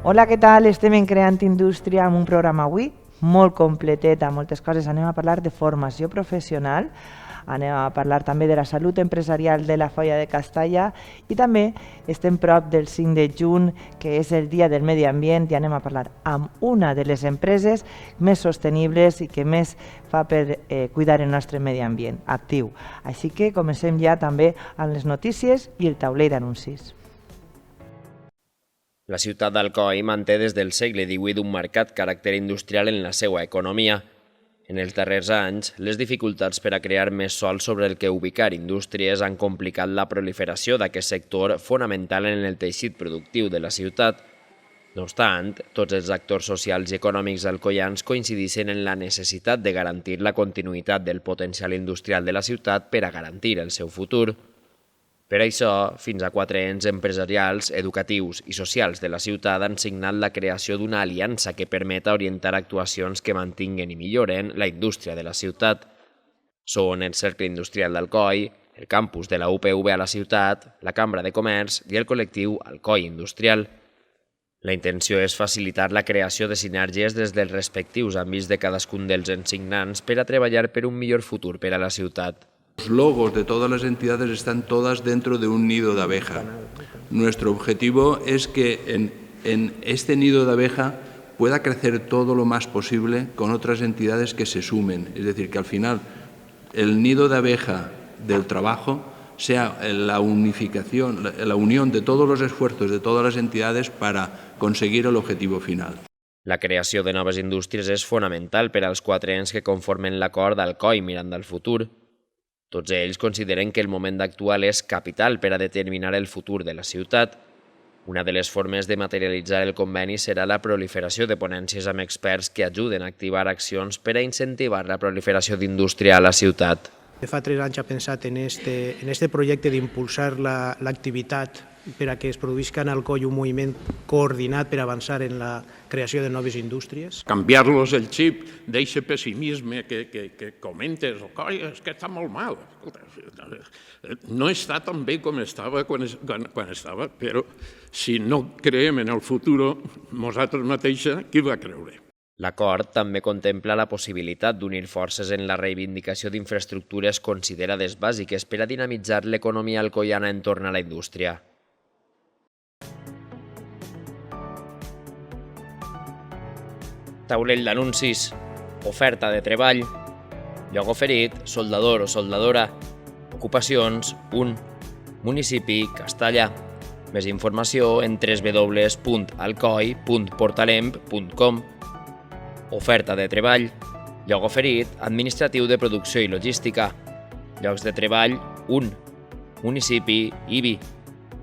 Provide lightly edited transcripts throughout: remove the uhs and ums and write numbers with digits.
Hola, què tal? Estem en Creant Indústria amb un programa avui molt completet, amb moltes coses. Anem a parlar de formació professional, anem a parlar també de la salut empresarial de la Foia de Castalla i també estem prop del 5 de juny, que és el Dia del Medi Ambient, i anem a parlar amb una de les empreses més sostenibles i que més fa per cuidar el nostre medi ambient, Actiu. Així que comencem ja també amb les notícies i el taulell d'anuncis. La ciutat d'Alcoi manté des del segle XVIII un marcat caràcter industrial en la seva economia. En els darrers anys, les dificultats per a crear més sòl sobre el que ubicar indústries han complicat la proliferació d'aquest sector fonamental en el teixit productiu de la ciutat. No obstant, tots els actors socials i econòmics alcoians coincideixen en la necessitat de garantir la continuïtat del potencial industrial de la ciutat per a garantir el seu futur. Per això, fins a 4 ens empresarials, educatius i socials de la ciutat han signat la creació d'una aliança que permeta orientar actuacions que mantinguen i milloren la indústria de la ciutat. Són el Cercle Industrial d'Alcoi, el campus de la UPV a la ciutat, la Cambra de Comerç i el col·lectiu Alcoi Industrial. La intenció és facilitar la creació de sinergies des dels respectius àmbits de cadascun dels ensignants per a treballar per un millor futur per a la ciutat. Los logos de todas las entidades están todas dentro de un nido de abeja. Nuestro objetivo es que en este nido de abeja pueda crecer todo lo más posible con otras entidades que se sumen. Es decir, que al final el nido de abeja del trabajo sea la unificación, la unión de todos los esfuerzos de todas las entidades para conseguir el objetivo final. La creació de noves indústries és fonamental per als 4 ens que conformen l'acord d'Alcoi mirant al futur. Tots ells consideren que el moment actual és capital per a determinar el futur de la ciutat. Una de les formes de materialitzar el conveni serà la proliferació de ponències amb experts que ajuden a activar accions per a incentivar la proliferació d'indústria a la ciutat. Fa 3 anys ha pensat en este projecte d'impulsar l'activitat per a que es produïsca en Alcoi un moviment coordinat per avançar en la creació de noves indústries. Canviar-los el xip d'eixe pessimisme que comentes, coi, és que està molt mal. No està tan bé com estava quan estava, però si no creem en el futur, nosaltres mateixa, qui va creure? L'acord també contempla la possibilitat d'unir forces en la reivindicació d'infraestructures considerades bàsiques per a dinamitzar l'economia alcoiana entorn a la indústria. Taulell d'anuncis, oferta de treball, lloc oferit, soldador o soldadora, ocupacions, 1, municipi, Castalla. Més informació en www.alcoi.portalemp.com. Oferta de treball, lloc oferit, administratiu de producció i logística. Llocs de treball, 1, municipi, Ibi.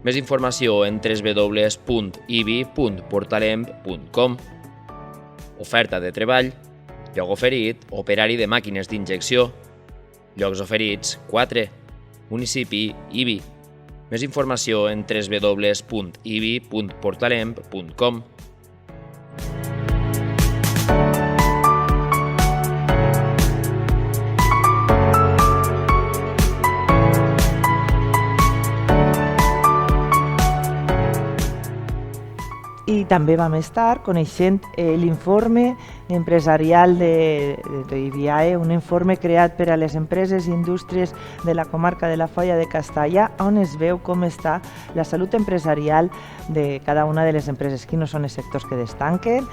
Més informació en www.ibi.portalemp.com. Oferta de treball, lloc oferit, operari de màquines d'injecció. Llocs oferits, 4, municipi, Ibi. Més informació en www.ibi.portalemp.com. I també vam estar coneixent l'informe empresarial d'IBIAE, un informe creat per a les empreses i indústries de la comarca de la Foia de Castalla, on es veu com està la salut empresarial de cada una de les empreses, quins són els sectors que destaquen,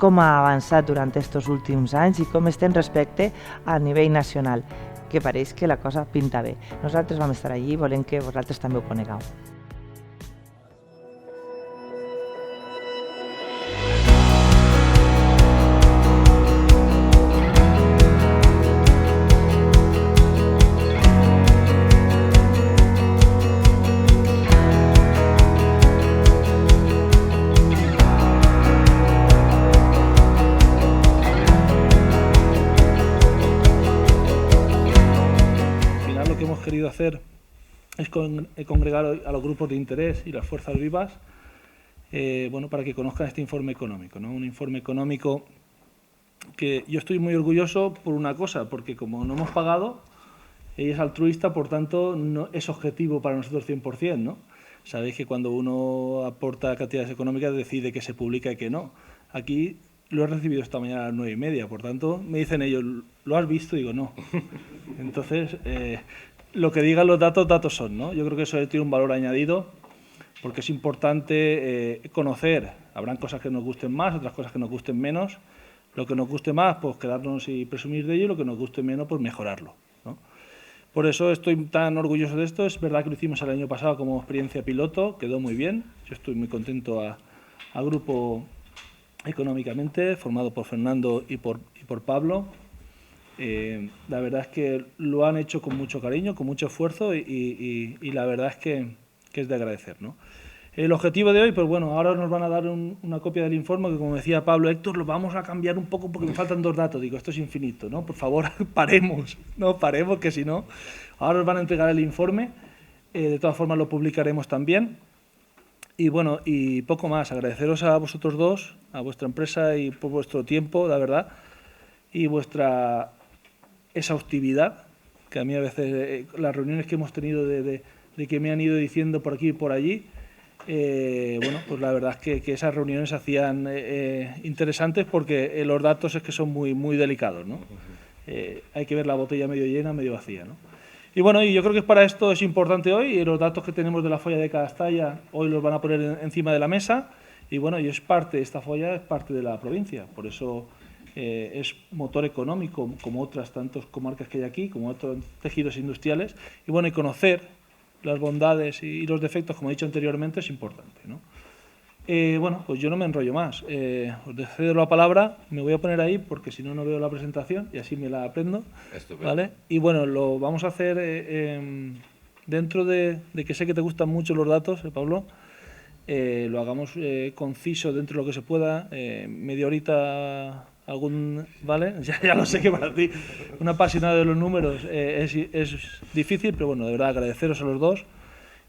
com ha avançat durant aquests últims anys i com estem respecte a nivell nacional, que pareix que la cosa pinta bé. Nosaltres vam estar allí i volem que vosaltres també ho conegueu. Querido hacer es congregar a los grupos de interés y las fuerzas vivas para que conozcan este informe económico, ¿no? Un informe económico que yo estoy muy orgulloso por una cosa, porque como no hemos pagado, ella es altruista, por tanto no es objetivo para nosotros 100%, ¿no? Sabéis que cuando uno aporta cantidades económicas decide que se publica y que no. Aquí lo he recibido esta mañana a las 9:30, por tanto, me dicen ellos, ¿lo has visto? Y digo, no. Entonces, lo que digan los datos, datos son, ¿no? Yo creo que eso tiene un valor añadido, porque es importante conocer. Habrán cosas que nos gusten más, otras cosas que nos gusten menos. Lo que nos guste más, pues quedarnos y presumir de ello, y lo que nos guste menos, pues mejorarlo, ¿no? Por eso estoy tan orgulloso de esto. Es verdad que lo hicimos el año pasado como experiencia piloto, quedó muy bien. Yo estoy muy contento a Grupo Económicamente, formado por Fernando y por Pablo. La verdad es que lo han hecho con mucho cariño, con mucho esfuerzo y la verdad es que es de agradecer, ¿no? El objetivo de hoy, pues bueno, ahora nos van a dar una copia del informe que, como decía Pablo, Héctor, lo vamos a cambiar un poco porque me faltan 2 datos. Digo, esto es infinito, ¿no? Por favor, paremos, que si no... Ahora nos van a entregar el informe, de todas formas lo publicaremos también. Y bueno, y poco más, agradeceros a vosotros dos, a vuestra empresa y por vuestro tiempo, la verdad, y vuestra exhaustividad, que a mí a veces las reuniones que hemos tenido de que me han ido diciendo por aquí y por allí, bueno, pues la verdad es que esas reuniones se hacían interesantes porque los datos es que son muy delicados, ¿no? Hay que ver la botella medio llena, medio vacía, ¿no? Y bueno, y yo creo que para esto es importante hoy, y los datos que tenemos de la folla de Castalla hoy los van a poner encima de la mesa, y bueno, y esta folla es parte de la provincia, por eso es motor económico, como otras tantas comarcas que hay aquí, como otros tejidos industriales, y bueno, y conocer las bondades y los defectos, como he dicho anteriormente, es importante, ¿no? Bueno, pues yo no me enrollo más. Os cedo la palabra, me voy a poner ahí porque si no, no veo la presentación y así me la aprendo. Estupendo. ¿Vale? Y bueno, lo vamos a hacer dentro de que sé que te gustan mucho los datos, Pablo, lo hagamos conciso dentro de lo que se pueda, media horita... ¿vale? Ya lo sé que para ti, un apasionado de los números, es difícil, pero bueno, de verdad agradeceros a los dos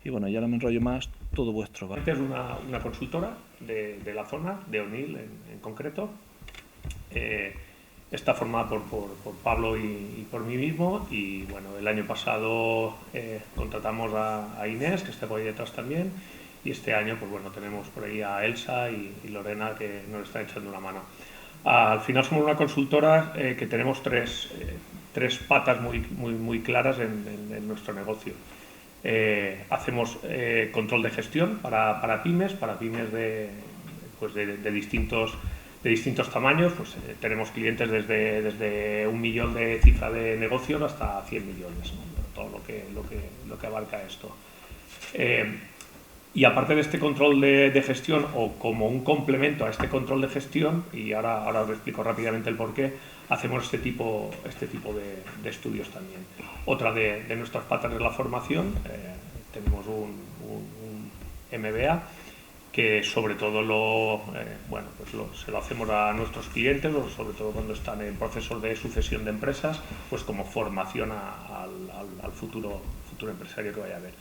y bueno, ya no me enrollo más, todo vuestro, ¿vale? Es una consultora de la zona, de Onil en concreto. Está formada por Pablo y por mí mismo y bueno, el año pasado contratamos a Inés, que está por ahí detrás también, y este año pues bueno, tenemos por ahí a Elsa y Lorena que nos están echando una mano. Al final somos una consultora que tenemos tres patas muy claras en nuestro negocio. Hacemos control de gestión para pymes de distintos tamaños. Pues, tenemos clientes desde 1 millón de cifra de negocios hasta 100 millones, ¿no? Todo lo que abarca esto. Y aparte de este control de gestión, o como un complemento a este control de gestión, y ahora os explico rápidamente el porqué, hacemos este tipo de estudios también. Otra de nuestras patas es la formación. Tenemos un MBA que sobre todo se lo hacemos a nuestros clientes, sobre todo cuando están en procesos de sucesión de empresas, pues como formación al futuro empresario que vaya a haber.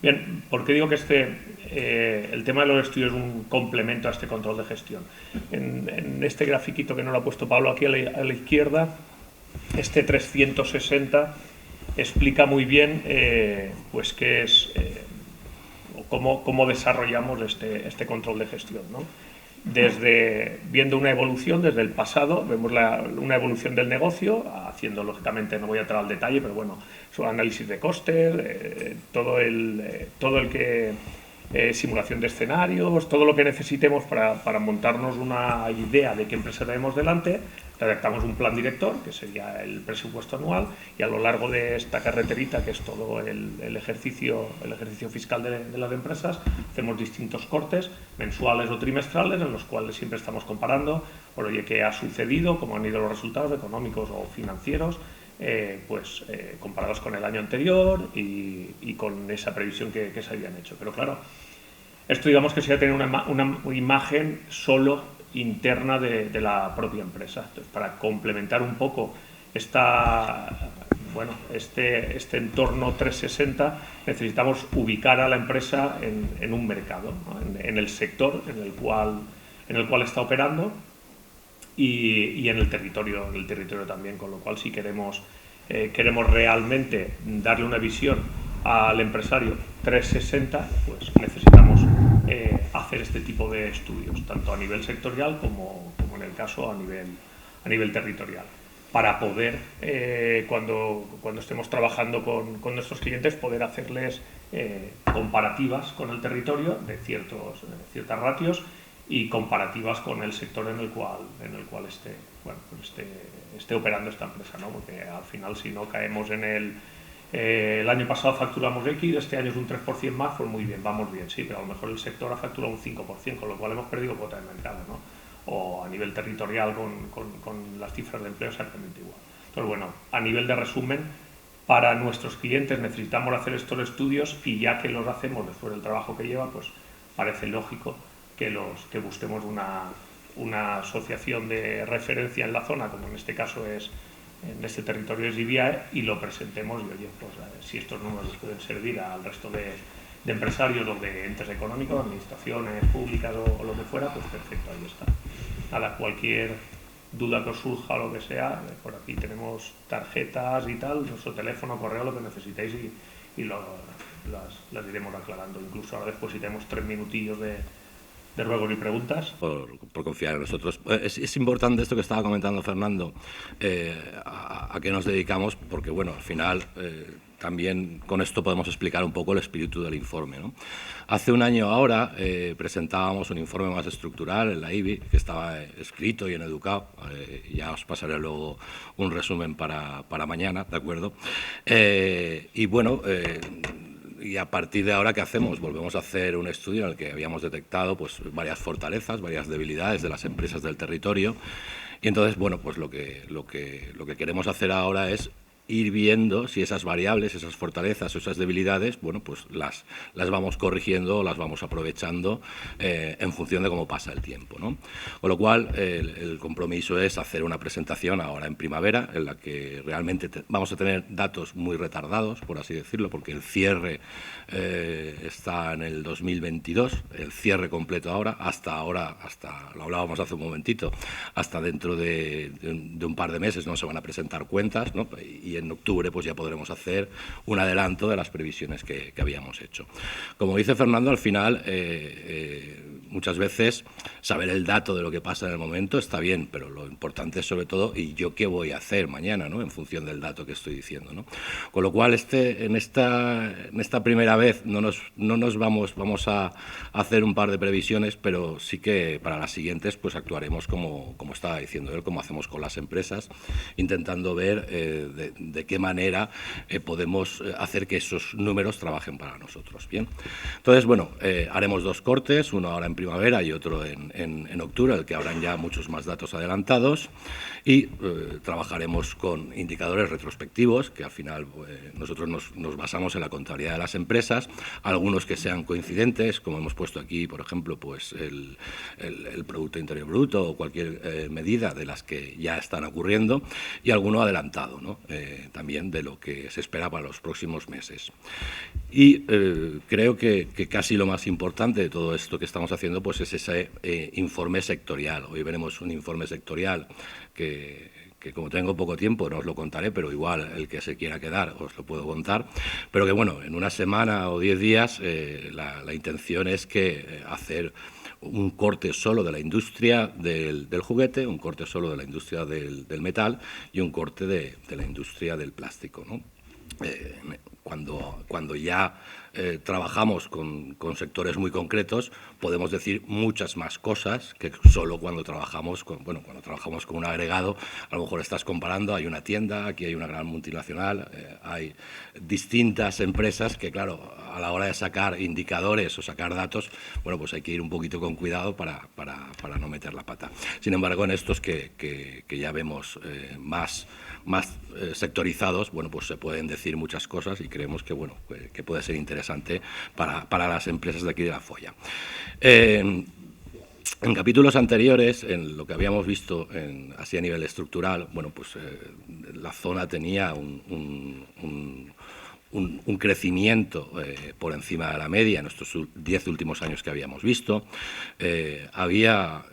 Bien, ¿por qué digo que el tema de los estudios es un complemento a este control de gestión? En este grafiquito que nos lo ha puesto Pablo aquí a la izquierda, este 360 explica muy bien pues qué es cómo desarrollamos este control de gestión, ¿no? Viendo una evolución desde el pasado, vemos una evolución del negocio, haciendo lógicamente, no voy a entrar al detalle, pero bueno, su análisis de costes, todo el que simulación de escenarios, todo lo que necesitemos para montarnos una idea de qué empresa tenemos delante. Redactamos un plan director, que sería el presupuesto anual, y a lo largo de esta carreterita, que es todo el ejercicio fiscal de las empresas, hacemos distintos cortes mensuales o trimestrales en los cuales siempre estamos comparando, por oye, qué ha sucedido, cómo han ido los resultados económicos o financieros, comparados con el año anterior y con esa previsión que se habían hecho. Pero claro, esto digamos que sería tener una imagen solo interna de la propia empresa. Entonces, para complementar un poco este entorno 360, necesitamos ubicar a la empresa en un mercado, ¿no? en el sector en el cual está operando y en el territorio también, con lo cual si queremos realmente darle una visión al empresario 360, pues necesitamos hacer este tipo de estudios, tanto a nivel sectorial como en el caso a nivel territorial, para poder, cuando estemos trabajando con nuestros clientes, poder hacerles comparativas con el territorio de ciertas ratios y comparativas con el sector en el cual esté operando esta empresa, ¿no? Porque al final, si no caemos en el año pasado facturamos X, este año es un 3% más, pues muy bien, vamos bien, sí, pero a lo mejor el sector ha facturado un 5%, con lo cual hemos perdido cuota de mercado, ¿no? O a nivel territorial con las cifras de empleo exactamente igual. Entonces, bueno, a nivel de resumen, para nuestros clientes necesitamos hacer estos estudios, y ya que los hacemos después del trabajo que lleva, pues parece lógico que busquemos una asociación de referencia en la zona, como en este caso en este territorio es IBIAE, y lo presentemos, y oye, pues si estos números pueden servir al resto de empresarios o de entes económicos, administraciones públicas o lo que fuera, pues perfecto, ahí está. Nada, cualquier duda que os surja o lo que sea, por aquí tenemos tarjetas y tal, nuestro teléfono, correo, lo que necesitéis, y las iremos aclarando. Incluso ahora después, si tenemos 3 minutillos de ruegos y preguntas. Por confiar en nosotros. Es importante esto que estaba comentando Fernando, a qué nos dedicamos, porque bueno, al final también con esto podemos explicar un poco el espíritu del informe, ¿no? Hace un año ahora presentábamos un informe más estructural en la IBI, que estaba escrito y en Educao, ya os pasaré luego un resumen para mañana, ¿de acuerdo? Y bueno, y a partir de ahora, ¿qué hacemos? Volvemos a hacer un estudio en el que habíamos detectado pues, varias fortalezas, varias debilidades de las empresas del territorio. Y entonces, bueno, pues lo que queremos hacer ahora es ir viendo si esas variables, esas fortalezas o esas debilidades, bueno, pues las vamos corrigiendo, las vamos aprovechando en función de cómo pasa el tiempo, ¿no? Con lo cual, el compromiso es hacer una presentación ahora en primavera, en la que realmente vamos a tener datos muy retardados, por así decirlo, porque el cierre está en el 2022, el cierre completo hasta lo hablábamos hace un momentito, hasta dentro de un par de meses no se van a presentar cuentas, ¿no? Y en octubre pues ya podremos hacer un adelanto de las previsiones que habíamos hecho. Como dice Fernando, al final muchas veces saber el dato de lo que pasa en el momento está bien, pero lo importante es sobre todo, ¿y yo qué voy a hacer mañana, ¿no? En función del dato que estoy diciendo, ¿no? Con lo cual, en esta primera vez vamos a hacer un par de previsiones, pero sí que para las siguientes pues actuaremos como estaba diciendo él, como hacemos con las empresas, intentando ver de qué manera podemos hacer que esos números trabajen para nosotros. Bien, entonces, bueno, haremos 2 cortes, uno ahora en primavera y otro en octubre, el que habrán ya muchos más datos adelantados, y trabajaremos con indicadores retrospectivos, que al final nosotros nos basamos en la contabilidad de las empresas, algunos que sean coincidentes, como hemos puesto aquí, por ejemplo, pues el Producto Interior Bruto o cualquier medida de las que ya están ocurriendo, y alguno adelantado, ¿no? También de lo que se espera para los próximos meses. Y creo que casi lo más importante de todo esto que estamos haciendo pues es ese informe sectorial. Hoy veremos un informe sectorial que como tengo poco tiempo no os lo contaré, pero igual el que se quiera quedar os lo puedo contar, pero que bueno, en una semana o 10 días la intención es que hacer un corte solo de la industria del juguete, un corte solo de la industria del metal y un corte de la industria del plástico, ¿no? Cuando ya trabajamos con sectores muy concretos, podemos decir muchas más cosas que solo cuando trabajamos con un agregado. A lo mejor estás comparando, hay una tienda, aquí hay una gran multinacional, hay distintas empresas que, claro, a la hora de sacar indicadores o sacar datos, bueno, pues hay que ir un poquito con cuidado para no meter la pata. Sin embargo, en estos que ya vemos más sectorizados, bueno, pues se pueden decir muchas cosas y creemos que, bueno, que puede ser interesante para las empresas de aquí de La Folla. En capítulos anteriores, en lo que habíamos visto así a nivel estructural, bueno, pues la zona tenía un crecimiento por encima de la media en estos 10 últimos años que habíamos visto. Había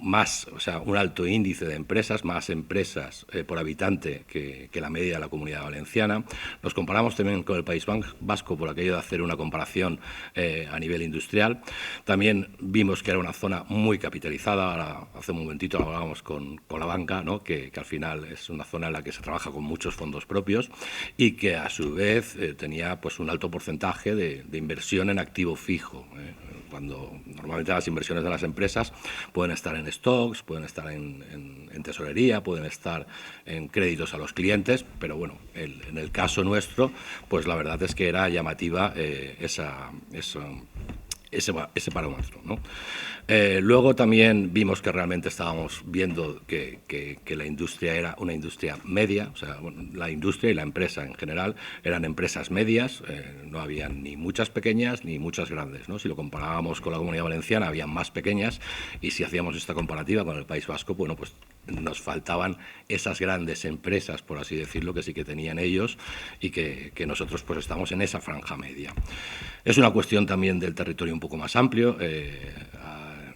más, o sea, un alto índice de empresas, más empresas por habitante que la media de la Comunidad Valenciana. Nos comparamos también con el País Vasco por aquello de hacer una comparación a nivel industrial. También vimos que era una zona muy capitalizada. Ahora, hace un momentito hablábamos con la banca, ¿no? que al final es una zona en la que se trabaja con muchos fondos propios y que a su vez tenía pues un alto porcentaje de inversión en activo fijo. Cuando normalmente las inversiones de las empresas pueden estar en stocks, pueden estar en tesorería, pueden estar en créditos a los clientes, pero bueno, en el caso nuestro, pues la verdad es que era llamativa ese parámetro, ¿no? Luego también vimos que realmente estábamos viendo que la industria era una industria media, o sea, bueno, la industria y la empresa en general eran empresas medias, no había ni muchas pequeñas ni muchas grandes, ¿no? Si lo comparábamos con la Comunidad Valenciana, había más pequeñas, y si hacíamos esta comparativa con el País Vasco, bueno, pues nos faltaban esas grandes empresas, por así decirlo, que sí que tenían ellos y que nosotros pues estamos en esa franja media. Es una cuestión también del territorio un poco más amplio.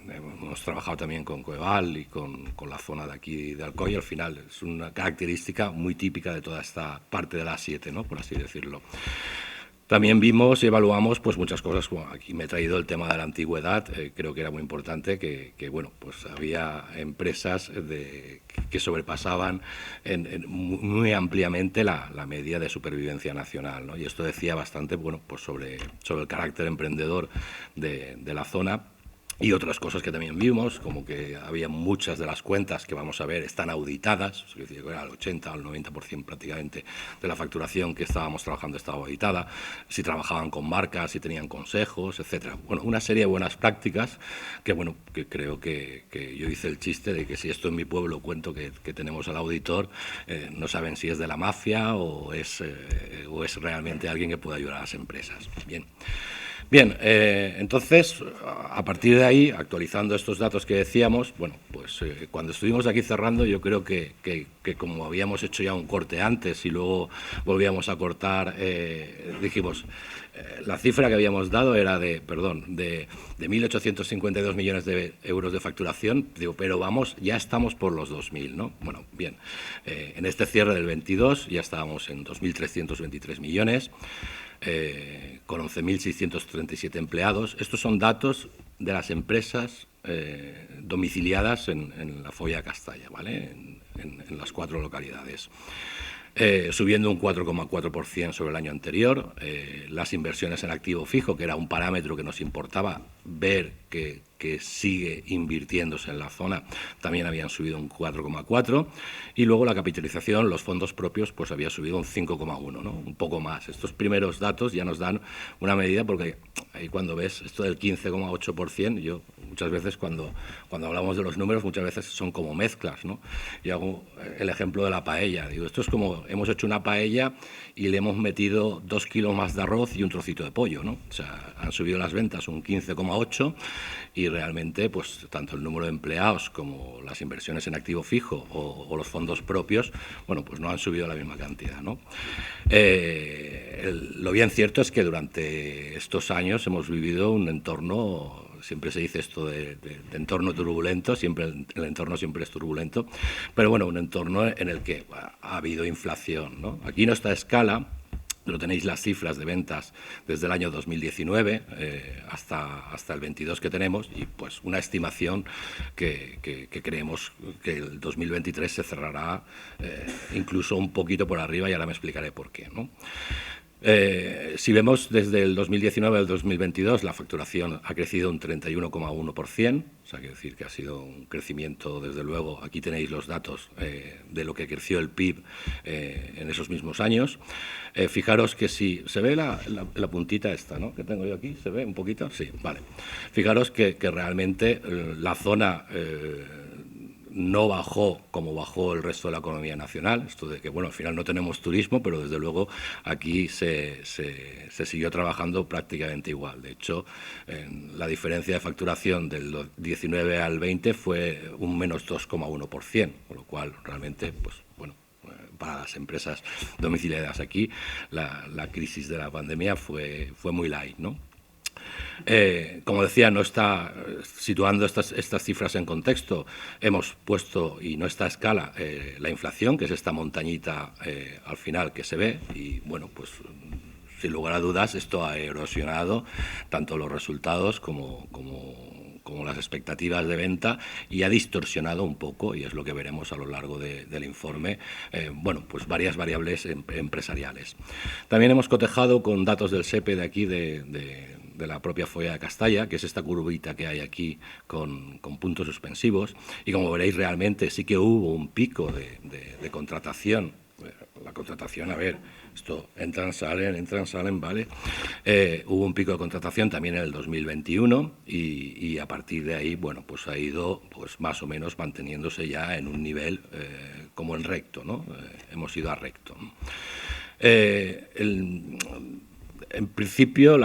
Hemos trabajado también con Coeval y con la zona de aquí de Alcoy. Al final es una característica muy típica de toda esta parte de la A7, ¿no? Por así decirlo. También vimos y evaluamos pues muchas cosas. Bueno, aquí me he traído el tema de la antigüedad. Creo que era muy importante que bueno, pues había empresas que sobrepasaban muy ampliamente la media de supervivencia nacional, ¿no? Y esto decía bastante, bueno, pues sobre el carácter emprendedor de la zona. Y otras cosas que también vimos, como que había muchas de las cuentas que vamos a ver están auditadas, es decir, era el 80 o el 90% prácticamente de la facturación que estábamos trabajando estaba auditada, si trabajaban con marcas, si tenían consejos, etcétera. Bueno, una serie de buenas prácticas que, bueno, que creo que yo hice el chiste de que si esto en mi pueblo cuento que tenemos al auditor, no saben si es de la mafia o es realmente alguien que pueda ayudar a las empresas. Bien, entonces, a partir de ahí, actualizando estos datos que decíamos, bueno, pues cuando estuvimos aquí cerrando, yo creo que como habíamos hecho ya un corte antes y luego volvíamos a cortar, dijimos, la cifra que habíamos dado era de 1.852 millones de euros de facturación, digo, pero vamos, ya estamos por los 2.000, ¿no? Bueno, bien, en este cierre del 22 ya estábamos en 2.323 millones, con 11.637 empleados. Estos son datos de las empresas domiciliadas en la Foia de Castalla, ¿vale? En las 4 localidades. Subiendo un 4,4% sobre el año anterior. Las inversiones en activo fijo, que era un parámetro que nos importaba ver que sigue invirtiéndose en la zona, también habían subido un 4,4%, y luego la capitalización, los fondos propios, pues había subido un 5,1%, ¿no? Un poco más. Estos primeros datos ya nos dan una medida, porque ahí cuando ves esto del 15,8%, yo muchas veces cuando hablamos de los números, muchas veces son como mezclas, ¿no? Yo hago el ejemplo de la paella. Digo, esto es como hemos hecho una paella y le hemos metido 2 kilos más de arroz y un trocito de pollo, ¿no? O sea, han subido las ventas un 15,8%, y realmente pues tanto el número de empleados como las inversiones en activo fijo o los fondos propios, bueno, pues no han subido la misma cantidad, ¿no? Lo bien cierto es que durante estos años hemos vivido un entorno, siempre se dice esto de entorno turbulento, siempre el entorno siempre es turbulento, pero bueno, un entorno en el que ha habido inflación, ¿no? Aquí en esta escala lo tenéis las cifras de ventas desde el año 2019 hasta el 22 que tenemos, y pues una estimación que creemos que el 2023 se cerrará incluso un poquito por arriba, y ahora me explicaré por qué, ¿no? Si vemos desde el 2019 al 2022, la facturación ha crecido un 31,1%, o sea, quiere decir que ha sido un crecimiento, desde luego. Aquí tenéis los datos de lo que creció el PIB en esos mismos años. Fijaros que si se ve la puntita esta, ¿no?, que tengo yo aquí, ¿se ve un poquito? Sí, vale. Fijaros que realmente la zona no bajó como bajó el resto de la economía nacional. Esto de que, bueno, al final no tenemos turismo, pero desde luego aquí se siguió trabajando prácticamente igual. De hecho, la diferencia de facturación del 19 al 20 fue un menos 2,1%, con lo cual realmente, pues bueno, para las empresas domiciliadas aquí, la crisis de la pandemia fue muy light, ¿no? Como decía, no está situando estas cifras en contexto. Hemos puesto, y no está a escala, la inflación, que es esta montañita al final que se ve, y bueno, pues sin lugar a dudas esto ha erosionado tanto los resultados como las expectativas de venta, y ha distorsionado un poco, y es lo que veremos a lo largo del informe, bueno, pues varias variables empresariales. También hemos cotejado con datos del SEPE de aquí, de la propia folla de Castalla, que es esta curvita que hay aquí con puntos suspensivos, y como veréis realmente sí que hubo un pico de contratación. La contratación, a ver, esto entran, salen, ¿vale? Hubo un pico de contratación también en el 2021 y a partir de ahí, bueno, pues ha ido pues más o menos manteniéndose ya en un nivel como en recto, ¿no? Hemos ido a recto. En principio,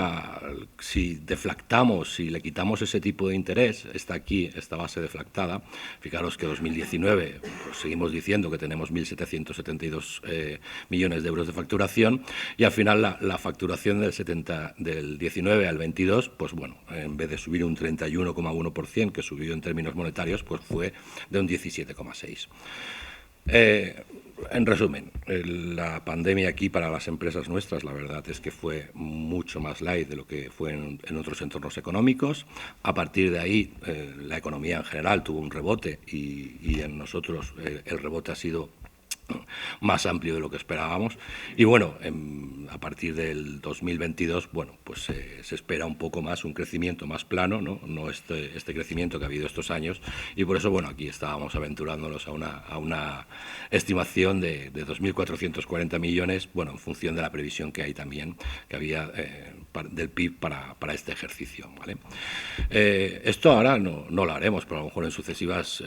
si deflactamos, si le quitamos ese tipo de interés, está aquí, esta base deflactada, fijaros que 2019, pues seguimos diciendo que tenemos 1.772 millones de euros de facturación, y al final la facturación del 19 al 22, pues bueno, en vez de subir un 31,1%, que subió en términos monetarios, pues fue de un 17,6%. En resumen, la pandemia aquí para las empresas nuestras, la verdad es que fue mucho más light de lo que fue en otros entornos económicos. A partir de ahí, la economía en general tuvo un rebote y en nosotros el rebote ha sido más amplio de lo que esperábamos, y bueno, a partir del 2022, bueno, pues se espera un poco más, un crecimiento más plano, no este crecimiento que ha habido estos años, y por eso, bueno, aquí estábamos aventurándonos a una estimación de 2.440 millones, bueno, en función de la previsión que hay también, que había del PIB para este ejercicio, ¿vale? Esto ahora no lo haremos, pero a lo mejor en sucesivas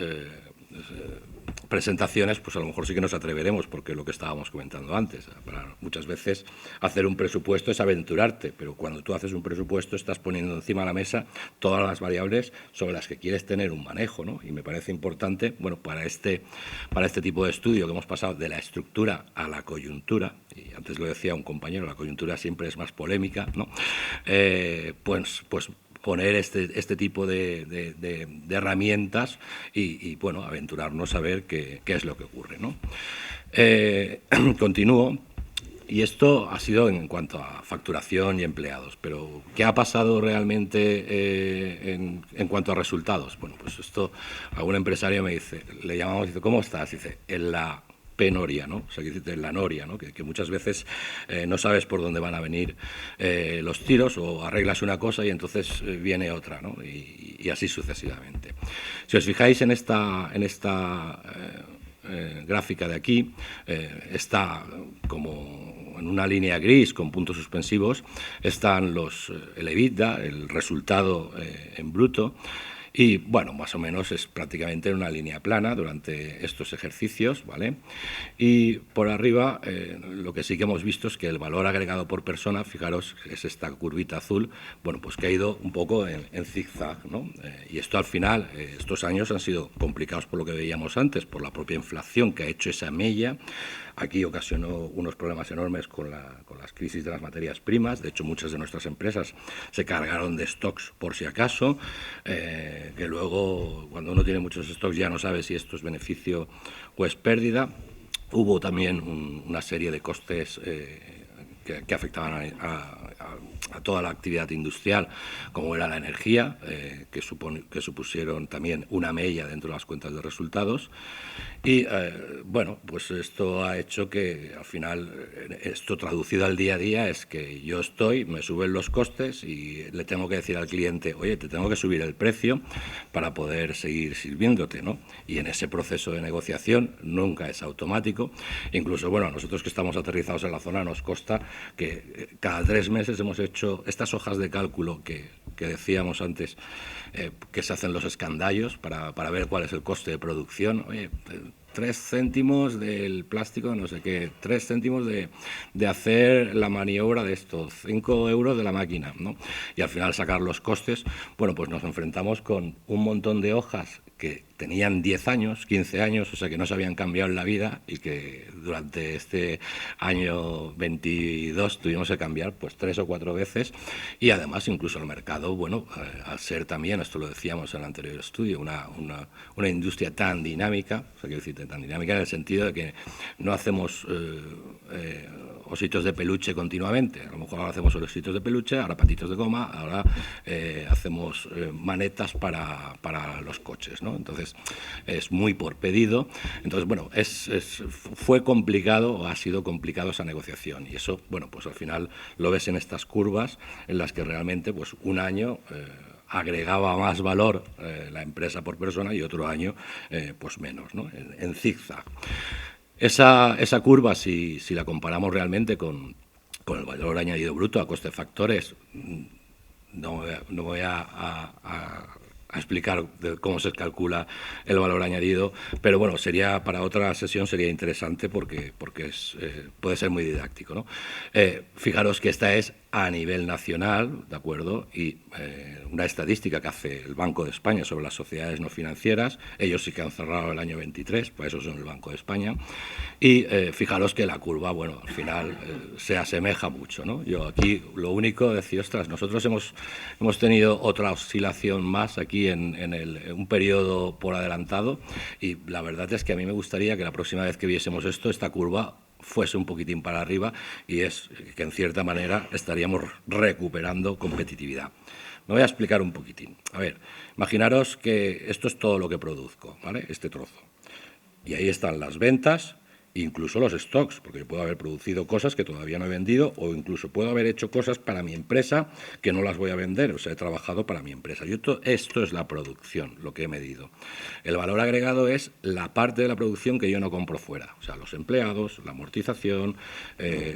presentaciones, pues a lo mejor sí que nos atreveremos, porque lo que estábamos comentando antes, para muchas veces hacer un presupuesto es aventurarte, pero cuando tú haces un presupuesto estás poniendo encima de la mesa todas las variables sobre las que quieres tener un manejo, ¿no? Y me parece importante, bueno, para este tipo de estudio que hemos pasado de la estructura a la coyuntura, y antes lo decía un compañero, la coyuntura siempre es más polémica, ¿no? Pues poner este tipo de herramientas y, bueno, aventurarnos a ver qué es lo que ocurre, ¿no? Continúo. Y esto ha sido en cuanto a facturación y empleados, pero ¿qué ha pasado realmente en cuanto a resultados? Bueno, pues esto, algún empresario me dice, le llamamos y dice, ¿cómo estás? Dice, en la penoria, ¿no? O sea, que dice la noria, ¿no? Que muchas veces no sabes por dónde van a venir los tiros, o arreglas una cosa y entonces viene otra, ¿no? Y así sucesivamente. Si os fijáis en esta gráfica de aquí, está como en una línea gris con puntos suspensivos, están el EBITDA, el resultado en bruto. Y, bueno, más o menos es prácticamente en una línea plana durante estos ejercicios, ¿vale? Y por arriba lo que sí que hemos visto es que el valor agregado por persona, fijaros, es esta curvita azul, bueno, pues que ha ido un poco en zigzag, ¿no? Y esto al final, estos años han sido complicados por lo que veíamos antes, por la propia inflación que ha hecho esa mella. Aquí ocasionó unos problemas enormes con las crisis de las materias primas. De hecho, muchas de nuestras empresas se cargaron de stocks por si acaso, que luego, cuando uno tiene muchos stocks, ya no sabe si esto es beneficio o es pérdida. Hubo también una serie de costes que afectaban a toda la actividad industrial, como era la energía, que supusieron también una mella dentro de las cuentas de resultados. Y, bueno, pues esto ha hecho que, al final, esto traducido al día a día, es que yo me suben los costes y le tengo que decir al cliente, oye, te tengo que subir el precio para poder seguir sirviéndote, ¿no? Y en ese proceso de negociación nunca es automático. Incluso, bueno, nosotros que estamos aterrizados en la zona nos consta que cada 3 meses hemos hecho estas hojas de cálculo que decíamos antes, que se hacen los escandallos para ver cuál es el coste de producción. Oye, 3 céntimos del plástico, no sé qué, 3 céntimos de hacer la maniobra de esto, 5 euros de la máquina, ¿no? Y al final sacar los costes, bueno, pues nos enfrentamos con un montón de hojas que tenían 10 años, 15 años, o sea que no se habían cambiado en la vida y que durante este año 22 tuvimos que cambiar pues 3 o 4 veces y además incluso el mercado, bueno, al ser también, esto lo decíamos en el anterior estudio, una industria tan dinámica, o sea, quiero decir, tan dinámica en el sentido de que no hacemos ositos de peluche continuamente, a lo mejor ahora hacemos ositos de peluche, ahora patitos de goma, ahora hacemos manetas para los coches, ¿no? Entonces es muy por pedido, entonces bueno, fue complicado o ha sido complicado esa negociación y eso, bueno, pues al final lo ves en estas curvas en las que realmente pues un año agregaba más valor la empresa por persona y otro año pues menos, ¿no? En zigzag. Esa curva, si la comparamos realmente con el valor añadido bruto a coste de factores, no voy a explicar cómo se calcula el valor añadido, pero bueno, sería para otra sesión sería interesante porque puede ser muy didáctico, ¿no? Fijaros que esta es a nivel nacional, ¿de acuerdo? Y una estadística que hace el Banco de España sobre las sociedades no financieras, ellos sí que han cerrado el año 23, pues eso son el Banco de España, y fijaros que la curva, bueno, al final se asemeja mucho, ¿no? Yo aquí lo único decir, ostras, nosotros hemos tenido otra oscilación más aquí en un periodo por adelantado y la verdad es que a mí me gustaría que la próxima vez que viésemos esto, esta curva fuese un poquitín para arriba y es que en cierta manera estaríamos recuperando competitividad. Me voy a explicar un poquitín. A ver, imaginaros que esto es todo lo que produzco, ¿vale? Este trozo. Y ahí están las ventas, incluso los stocks, porque yo puedo haber producido cosas que todavía no he vendido o incluso puedo haber hecho cosas para mi empresa que no las voy a vender, o sea, he trabajado para mi empresa. Y esto es la producción, lo que he medido. El valor agregado es la parte de la producción que yo no compro fuera, o sea, los empleados, la amortización,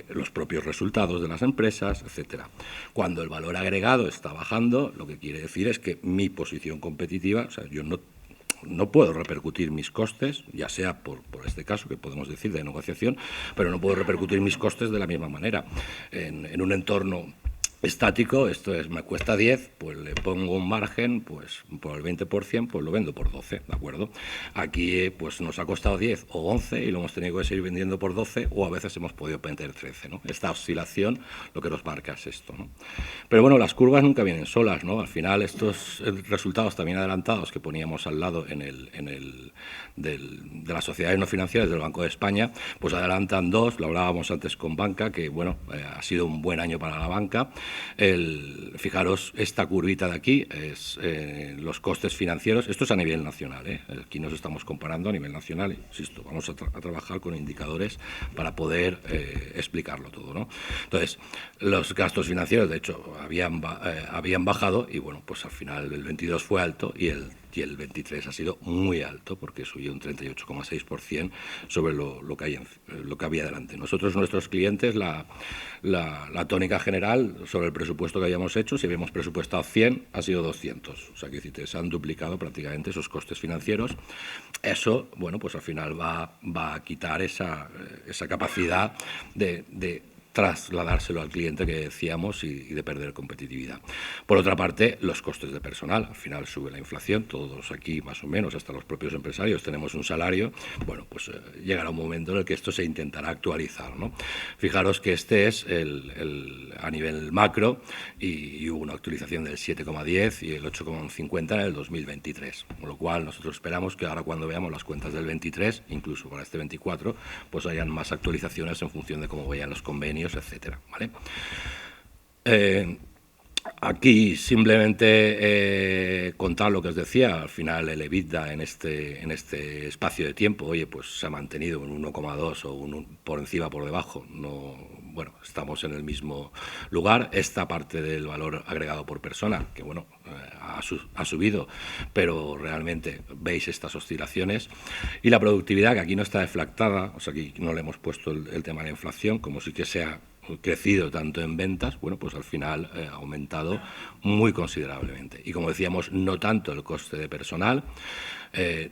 los propios resultados de las empresas, etcétera. Cuando el valor agregado está bajando, lo que quiere decir es que mi posición competitiva, o sea, yo no puedo repercutir mis costes, ya sea por este caso que podemos decir de negociación, pero no puedo repercutir mis costes de la misma manera. En un entorno estático, esto es, me cuesta 10, pues le pongo un margen, pues por el 20%, pues lo vendo por 12, ¿de acuerdo? Aquí pues nos ha costado 10 o 11 y lo hemos tenido que seguir vendiendo por 12 o a veces hemos podido vender 13, ¿no? Esta oscilación lo que nos marca es esto, ¿no? Pero bueno, las curvas nunca vienen solas, ¿no? Al final estos resultados también adelantados que poníamos al lado de las sociedades no financieras del Banco de España, pues adelantan dos, lo hablábamos antes con banca, que bueno, ha sido un buen año para la banca. Fijaros, esta curvita de aquí es los costes financieros, esto es a nivel nacional, aquí nos estamos comparando a nivel nacional, insisto, vamos a trabajar con indicadores para poder explicarlo todo, ¿no? Entonces, los gastos financieros, de hecho, habían bajado y bueno, pues al final el 22 fue alto y el 23 ha sido muy alto porque subió un 38,6% sobre lo que había delante. Nosotros, nuestros clientes, la tónica general sobre el presupuesto que habíamos hecho, si habíamos presupuestado 100, ha sido 200. O sea, que se han duplicado prácticamente esos costes financieros. Eso, bueno, pues al final va a quitar esa capacidad de trasladárselo al cliente que decíamos y de perder competitividad. Por otra parte, los costes de personal. Al final sube la inflación, todos aquí más o menos, hasta los propios empresarios, tenemos un salario. Bueno, pues llegará un momento en el que esto se intentará actualizar, ¿no? Fijaros que este es a nivel macro y hubo una actualización del 7,10 y el 8,50 en el 2023. Con lo cual, nosotros esperamos que ahora cuando veamos las cuentas del 23, incluso para este 24, pues hayan más actualizaciones en función de cómo vayan los convenios, etcétera, ¿vale? Aquí simplemente contar lo que os decía, al final el EBITDA en este espacio de tiempo, oye, pues se ha mantenido en 1,2 o por encima, por debajo, no, bueno, estamos en el mismo lugar. Esta parte del valor agregado por persona, que bueno, ha subido, pero realmente veis estas oscilaciones. Y la productividad, que aquí no está deflactada, o sea, aquí no le hemos puesto el tema de la inflación, como sí que sea crecido tanto en ventas, bueno, pues al final ha aumentado muy considerablemente. Y como decíamos, no tanto el coste de personal,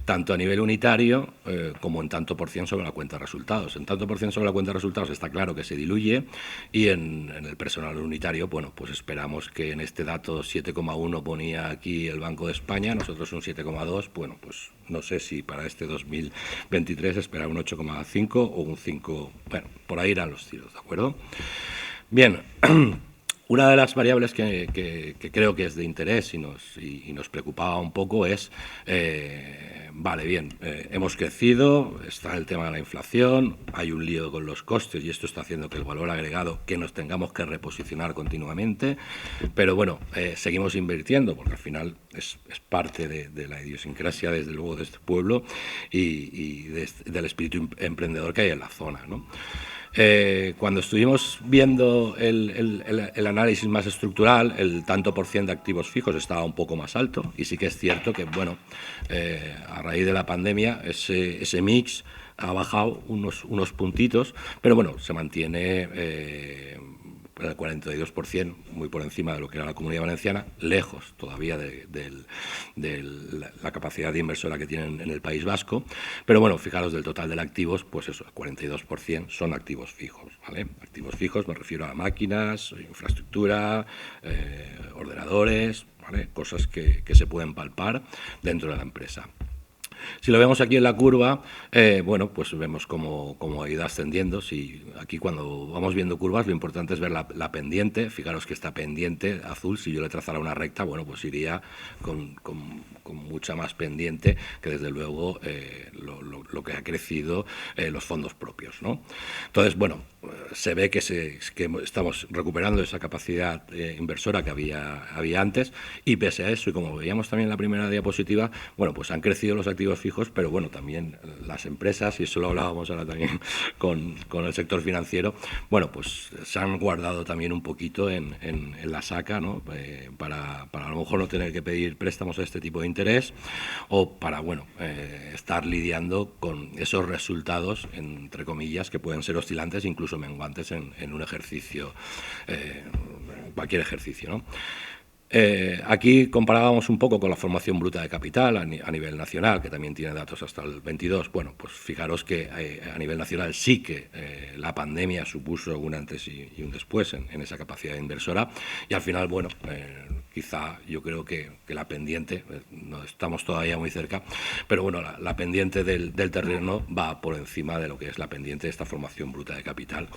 tanto a nivel unitario como en tanto por cien sobre la cuenta de resultados. En tanto por cien sobre la cuenta de resultados está claro que se diluye, y en el personal unitario, bueno, pues esperamos que en este dato 7,1 ponía aquí el Banco de España, nosotros un 7,2, bueno, pues no sé si para este 2023 esperar un 8,5 o un 5, bueno, por ahí irán los tiros, ¿de acuerdo? Bien. Una de las variables que creo que es de interés y nos preocupaba un poco es, vale, bien, hemos crecido, está el tema de la inflación, hay un lío con los costes y esto está haciendo que el valor agregado, que nos tengamos que reposicionar continuamente, pero bueno, seguimos invirtiendo porque al final es parte de la idiosincrasia, desde luego, de este pueblo y del espíritu emprendedor que hay en la zona, ¿no? Cuando estuvimos viendo el análisis más estructural, el tanto por cien de activos fijos estaba un poco más alto, y sí que es cierto que, bueno, a raíz de la pandemia ese mix ha bajado unos puntitos, pero bueno, se mantiene el 42%, muy por encima de lo que era la Comunidad Valenciana, lejos todavía de la capacidad de inversora que tienen en el País Vasco, pero bueno, fijaros, del total de activos, pues eso, el 42% son activos fijos, ¿vale? Activos fijos me refiero a máquinas, infraestructura, ordenadores, ¿vale? Cosas que se pueden palpar dentro de la empresa. Si lo vemos aquí en la curva, bueno, pues vemos cómo ha ido ascendiendo. Si aquí cuando vamos viendo curvas, lo importante es ver la pendiente. Fijaros que esta pendiente azul, si yo le trazara una recta, bueno, pues iría con mucha más pendiente que, desde luego, lo que ha crecido los fondos propios, ¿no? Entonces, bueno, se ve que estamos recuperando esa capacidad inversora que había antes, y pese a eso, y como veíamos también en la primera diapositiva, bueno, pues han crecido los activos fijos, pero bueno, también las empresas, y eso lo hablábamos ahora también con el sector financiero, bueno, pues se han guardado también un poquito en la saca, ¿no? Para a lo mejor no tener que pedir préstamos a este tipo de interés, o para, bueno, estar lidiando con esos resultados, entre comillas, que pueden ser oscilantes, incluso menguantes en un ejercicio, cualquier ejercicio, ¿no? Aquí comparábamos un poco con la formación bruta de capital a nivel nacional, que también tiene datos hasta el 22. Bueno, pues fijaros que a nivel nacional sí que la pandemia supuso un antes y un después en esa capacidad inversora, y al final, bueno, quizá yo creo que la pendiente, no estamos todavía muy cerca, pero bueno, la pendiente del terreno va por encima de lo que es la pendiente de esta formación bruta de capital,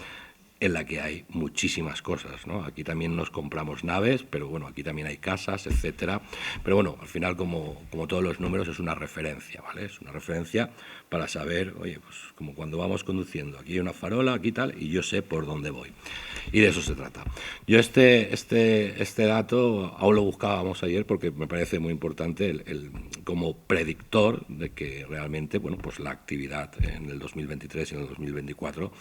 en la que hay muchísimas cosas, ¿no? Aquí también nos compramos naves, pero bueno, aquí también hay casas, etcétera. Pero bueno, al final, como todos los números, es una referencia, ¿vale? Es una referencia para saber, oye, pues como cuando vamos conduciendo, aquí hay una farola, aquí tal, y yo sé por dónde voy. Y de eso se trata. Yo este dato aún lo buscábamos ayer porque me parece muy importante como predictor de que realmente, bueno, pues la actividad en el 2023 y en el 2024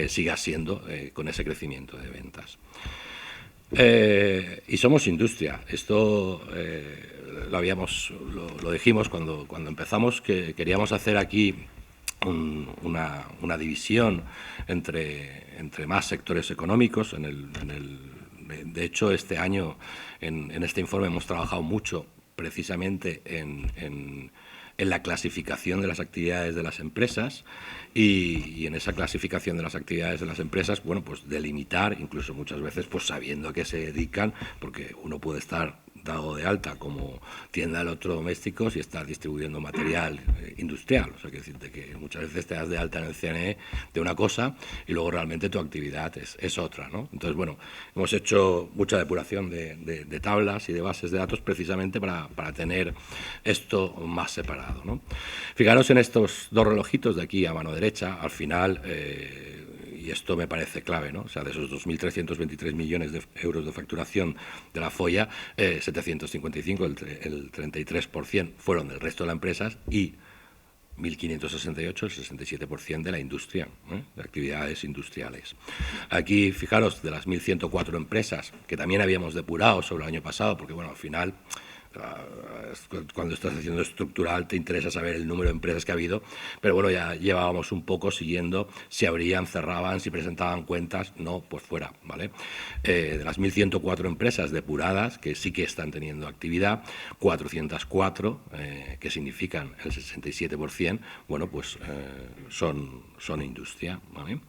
siga siendo con ese crecimiento de ventas. Y somos industria. Esto lo dijimos cuando empezamos, que queríamos hacer aquí una división entre más sectores económicos. De hecho, este año en este informe hemos trabajado mucho precisamente en la clasificación de las actividades de las empresas, y en esa clasificación de las actividades de las empresas, bueno, pues delimitar, incluso muchas veces pues sabiendo a qué se dedican, porque uno puede estar dado de alta como tienda de electrodomésticos y estar distribuyendo material industrial. O sea, que decirte que muchas veces te das de alta en el CNE de una cosa y luego realmente tu actividad es otra, ¿no? Entonces, bueno, hemos hecho mucha depuración de tablas y de bases de datos precisamente para tener esto más separado, ¿no? Fijaros en estos dos relojitos de aquí a mano derecha, al final, y esto me parece clave, ¿no? O sea, de esos 2.323 millones de euros de facturación de la Folla, 755, el 33%, fueron del resto de las empresas, y 1.568, el 67% de la industria, de actividades industriales. Aquí, fijaros, de las 1.104 empresas, que también habíamos depurado sobre el año pasado, porque bueno, al final cuando estás haciendo estructural te interesa saber el número de empresas que ha habido, pero bueno, ya llevábamos un poco siguiendo si abrían, cerraban, si presentaban cuentas, no, pues fuera, ¿vale? De las 1.104 empresas depuradas, que sí que están teniendo actividad, 404, que significan el 67%, bueno, pues son industria, ¿vale?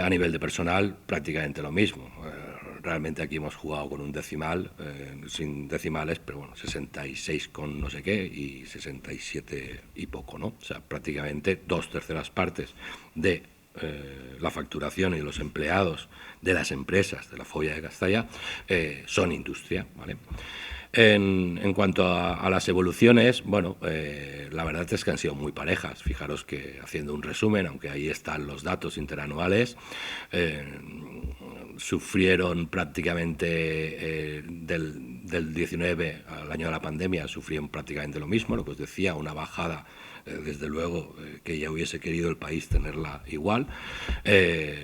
A nivel de personal, prácticamente lo mismo. Realmente aquí hemos jugado con un decimal, sin decimales, pero bueno, 66 con no sé qué y 67 y poco, ¿no? O sea, prácticamente 2/3 partes de la facturación y los empleados de las empresas de la Folla de Castalla son industria, ¿vale? En cuanto a las evoluciones, bueno, la verdad es que han sido muy parejas. Fijaros que, haciendo un resumen, aunque ahí están los datos interanuales, sufrieron prácticamente del 19 al año de la pandemia, sufrieron prácticamente lo mismo, lo que os decía, una bajada, desde luego, que ya hubiese querido el país tenerla igual.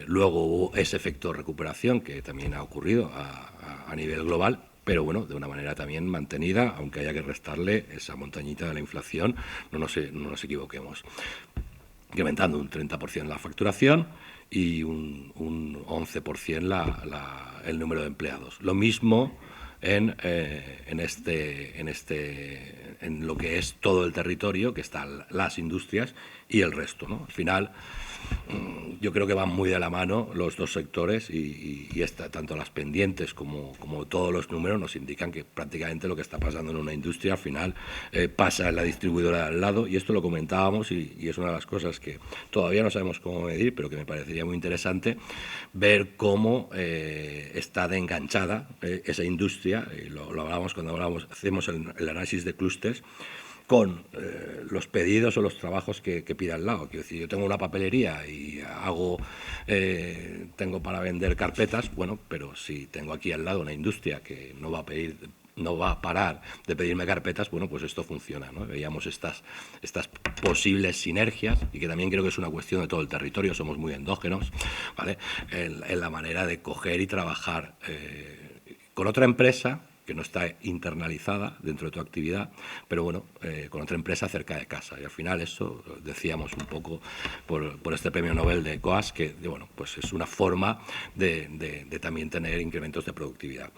Luego hubo ese efecto de recuperación que también ha ocurrido a nivel global, pero bueno, de una manera también mantenida, aunque haya que restarle esa montañita de la inflación, no nos equivoquemos. Incrementando un 30% la facturación y un 11% el número de empleados. Lo mismo en lo que es todo el territorio, que están las industrias y el resto, ¿no? Al final, yo creo que van muy de la mano los dos sectores y tanto las pendientes como todos los números nos indican que prácticamente lo que está pasando en una industria al final pasa en la distribuidora de al lado, y esto lo comentábamos y es una de las cosas que todavía no sabemos cómo medir, pero que me parecería muy interesante ver cómo está de enganchada esa industria, y lo hablábamos cuando hacemos el análisis de clústeres, con los pedidos o los trabajos que pida al lado. Quiero decir, yo tengo una papelería y tengo para vender carpetas, bueno, pero si tengo aquí al lado una industria que no va a parar de pedirme carpetas, bueno, pues esto funciona, ¿no? Veíamos estas posibles sinergias, y que también creo que es una cuestión de todo el territorio, somos muy endógenos, ¿vale? En la manera de coger y trabajar con otra empresa que no está internalizada dentro de tu actividad, pero bueno, con otra empresa cerca de casa. Y al final eso, decíamos un poco por este premio Nobel de Coase, que bueno, pues es una forma de también tener incrementos de productividad.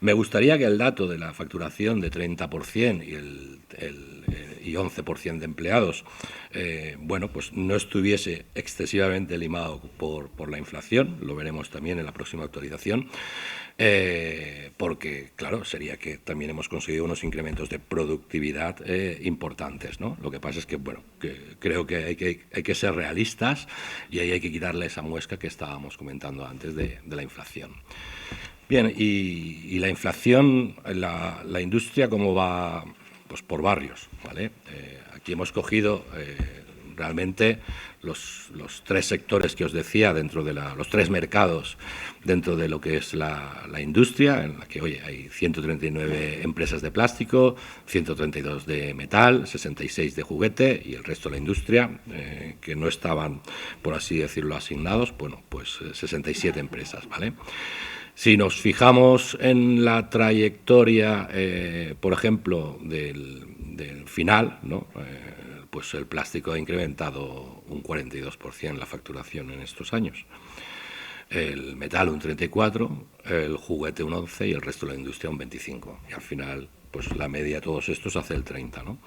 Me gustaría que el dato de la facturación de 30% y 11% de empleados, bueno, pues no estuviese excesivamente limado por la inflación, lo veremos también en la próxima actualización, porque, claro, sería que también hemos conseguido unos incrementos de productividad importantes, ¿no? Lo que pasa es que, bueno, que creo que hay que ser realistas, y ahí hay que quitarle esa muesca que estábamos comentando antes de la inflación. Bien, y la inflación, la industria, ¿cómo va? Pues por barrios, ¿vale? Aquí hemos cogido realmente los tres sectores que os decía, dentro de los tres mercados dentro de lo que es la industria, en la que, oye, hay 139 empresas de plástico, 132 de metal, 66 de juguete, y el resto de la industria, que no estaban, por así decirlo, asignados, bueno, pues 67 empresas, ¿vale? Si nos fijamos en la trayectoria, por ejemplo, del final, ¿no? Pues el plástico ha incrementado un 42% la facturación en estos años. El metal un 34%, el juguete un 11% y el resto de la industria un 25%. Y al final, pues la media de todos estos hace el 30%, ¿no?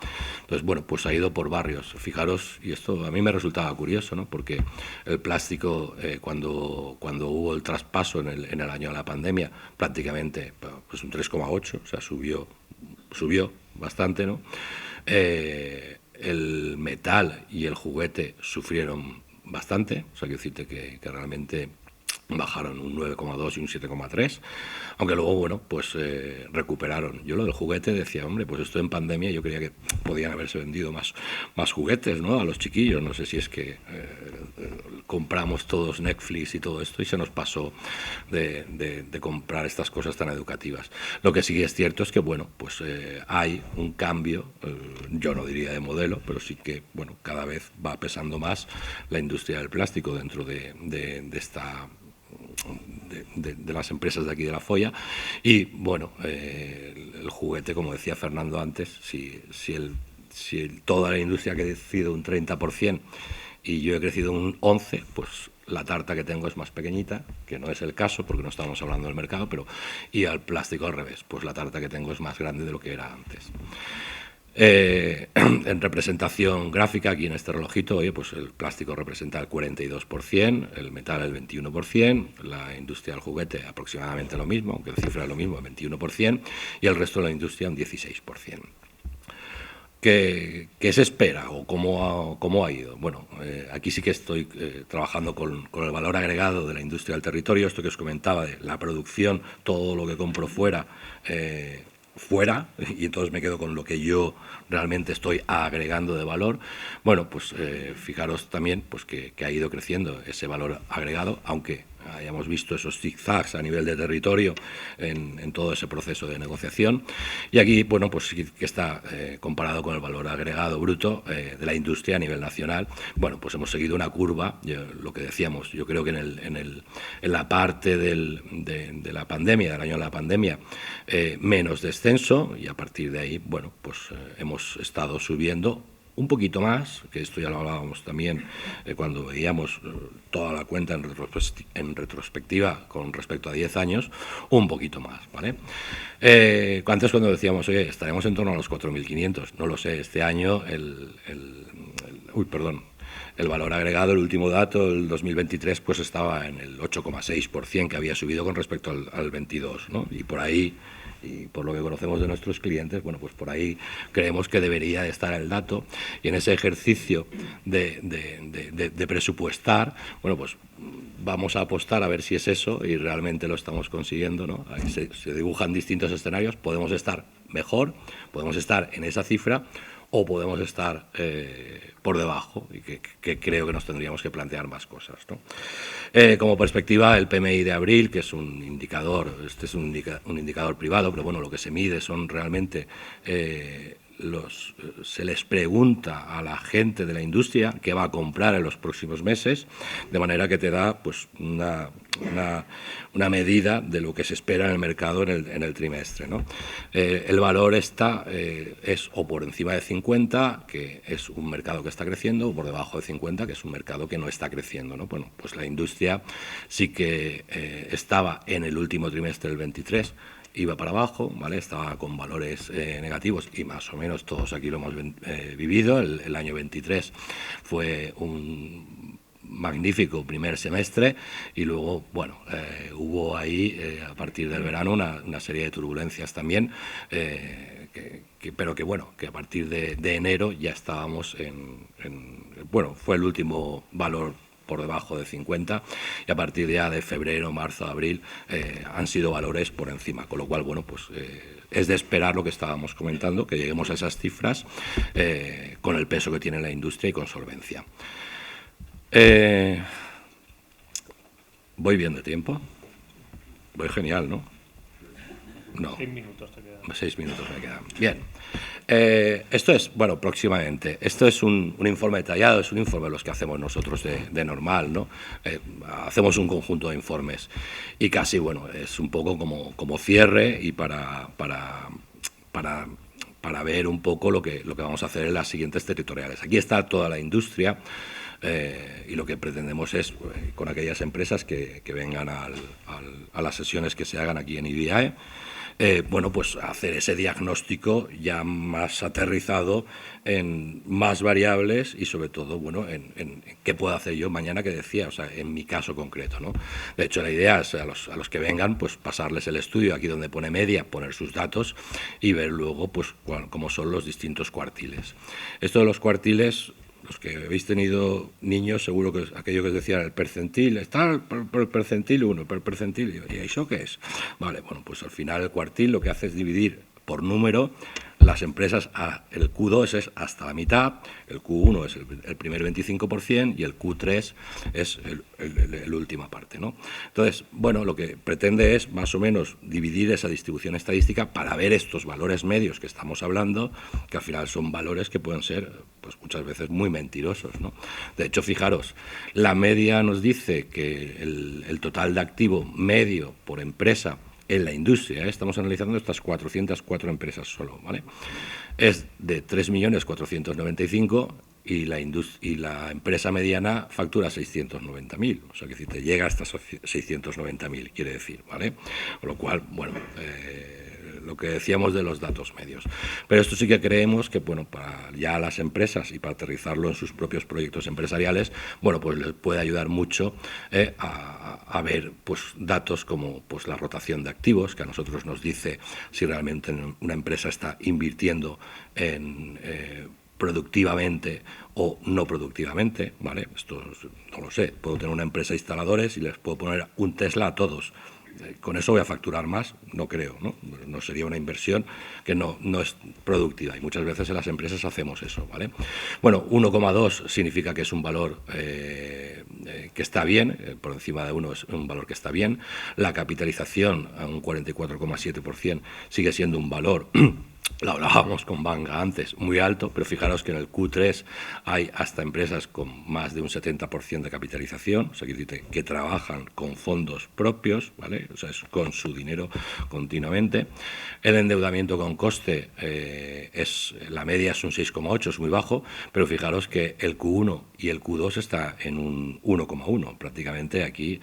Entonces, bueno, pues ha ido por barrios. Fijaros, y esto a mí me resultaba curioso, ¿no? Porque el plástico, cuando hubo el traspaso en el año de la pandemia, prácticamente pues un 3,8%, o sea, subió bastante, ¿no? El metal y el juguete sufrieron bastante, o sea, quiero decirte que realmente bajaron un 9,2 y un 7,3, aunque luego, bueno, pues recuperaron. Yo lo del juguete decía, hombre, pues esto en pandemia yo creía que podían haberse vendido más juguetes, ¿no? A los chiquillos, no sé si es que compramos todos Netflix y todo esto y se nos pasó de comprar estas cosas tan educativas. Lo que sí es cierto es que, bueno, pues hay un cambio, yo no diría de modelo, pero sí que, bueno, cada vez va pesando más la industria del plástico dentro de de las empresas de aquí de La Folla. Y bueno, el juguete, como decía Fernando antes, si toda la industria ha crecido un 30% y yo he crecido un 11%, pues la tarta que tengo es más pequeñita, que no es el caso porque no estamos hablando del mercado, y al plástico al revés, pues la tarta que tengo es más grande de lo que era antes. En representación gráfica, aquí en este relojito, oye, pues el plástico representa el 42%, el metal el 21%, la industria del juguete aproximadamente lo mismo, aunque la cifra es lo mismo, el 21%, y el resto de la industria un 16%. ¿Qué se espera o cómo ha ido? Bueno, aquí sí que estoy trabajando con el valor agregado de la industria del territorio, esto que os comentaba de la producción, todo lo que compro fuera, y entonces me quedo con lo que yo realmente estoy agregando de valor. Bueno, pues fijaros también pues que ha ido creciendo ese valor agregado, aunque hayamos visto esos zigzags a nivel de territorio en todo ese proceso de negociación. Y aquí, bueno, pues sí que está comparado con el valor agregado bruto de la industria a nivel nacional. Bueno, pues hemos seguido una curva, lo que decíamos, yo creo que en la parte de la pandemia, del año de la pandemia, menos descenso, y a partir de ahí, bueno, pues hemos estado subiendo un poquito más, que esto ya lo hablábamos también cuando veíamos toda la cuenta en retrospectiva con respecto a 10 años, un poquito más, ¿vale? Antes cuando decíamos, oye, estaremos en torno a los 4.500, no lo sé, este año el valor agregado, el último dato, el 2023, pues estaba en el 8,6%, que había subido con respecto al 22, ¿no? Y por ahí, y por lo que conocemos de nuestros clientes, bueno, pues por ahí creemos que debería de estar el dato, y en ese ejercicio de presupuestar, bueno, pues vamos a apostar a ver si es eso, y realmente lo estamos consiguiendo, ¿no? Ahí se dibujan distintos escenarios, podemos estar mejor, podemos estar en esa cifra, o podemos estar por debajo, y que creo que nos tendríamos que plantear más cosas, ¿no? Como perspectiva, el PMI de abril, que es un indicador, este es un indicador privado, pero bueno, lo que se mide son realmente se les pregunta a la gente de la industria qué va a comprar en los próximos meses, de manera que te da pues una medida de lo que se espera en el mercado en el trimestre, ¿no? El valor está es o por encima de 50, que es un mercado que está creciendo, o por debajo de 50, que es un mercado que no está creciendo, ¿no? Bueno, pues la industria sí que estaba en el último trimestre del 23, iba para abajo, ¿vale? Estaba con valores negativos, y más o menos todos aquí lo hemos vivido. El año 23 fue un magnífico primer semestre, y luego, bueno, hubo ahí, a partir del verano, una serie de turbulencias también, pero que bueno, que a partir de enero ya estábamos bueno, fue el último valor por debajo de 50, y a partir ya de febrero, marzo, abril han sido valores por encima, con lo cual, bueno, pues es de esperar lo que estábamos comentando, que lleguemos a esas cifras con el peso que tiene la industria y con solvencia. ¿Voy bien de tiempo? Voy genial, ¿no? No. 6 minutos te quedan. 6 minutos me quedan. Bien. Esto es, bueno, próximamente. Esto es un informe detallado, es un informe de los que hacemos nosotros de normal, ¿no? Hacemos un conjunto de informes, y casi, bueno, es un poco como cierre, y para ver un poco lo que vamos a hacer en las siguientes territoriales. Aquí está toda la industria, y lo que pretendemos es, con aquellas empresas que vengan a las sesiones que se hagan aquí en IBIAE, bueno, pues hacer ese diagnóstico ya más aterrizado en más variables, y sobre todo, bueno, en qué puedo hacer yo mañana, que decía, o sea, en mi caso concreto, ¿no? De hecho, la idea es a los que vengan, pues pasarles el estudio, aquí donde pone media, poner sus datos, y ver luego, pues, cómo son los distintos cuartiles. Esto de los cuartiles, los que habéis tenido niños, seguro que es aquello que os decía, el percentil, está el percentil 1, el percentil, ¿y eso qué es? Vale, bueno, pues al final el cuartil lo que hace es dividir por número las empresas, el Q2 es hasta la mitad, el Q1 es el primer 25% y el Q3 es la última parte, ¿no? Entonces, bueno, lo que pretende es más o menos dividir esa distribución estadística para ver estos valores medios que estamos hablando, que al final son valores que pueden ser, pues muchas veces muy mentirosos, ¿no? De hecho, fijaros, la media nos dice que el total de activo medio por empresa en la industria, estamos analizando estas 404 empresas solo, ¿vale? Es de 3.495.000 y la empresa mediana factura 690.000, o sea que si te llega hasta 690.000, quiere decir, ¿vale? Con lo cual, bueno, lo que decíamos de los datos medios. Pero esto sí que creemos que, bueno, para ya las empresas y para aterrizarlo en sus propios proyectos empresariales, bueno, pues les puede ayudar mucho a ver, pues, datos como, pues, la rotación de activos, que a nosotros nos dice si realmente una empresa está invirtiendo en productivamente o no productivamente, ¿vale? Esto no lo sé. Puedo tener una empresa de instaladores y les puedo poner un Tesla a todos. ¿Con eso voy a facturar más? No creo, ¿no? No sería una inversión que no es productiva, y muchas veces en las empresas hacemos eso, ¿vale? Bueno, 1,2 significa que es un valor que está bien, por encima de 1 es un valor que está bien. La capitalización a un 44,7% sigue siendo un valor, lo hablábamos con Banga antes, muy alto, pero fijaros que en el Q3 hay hasta empresas con más de un 70% de capitalización, o sea, que trabajan con fondos propios, ¿vale? O sea, es con su dinero continuamente. El endeudamiento con coste, la media es un 6,8, es muy bajo, pero fijaros que el Q1 y el Q2 está en un 1,1. Prácticamente aquí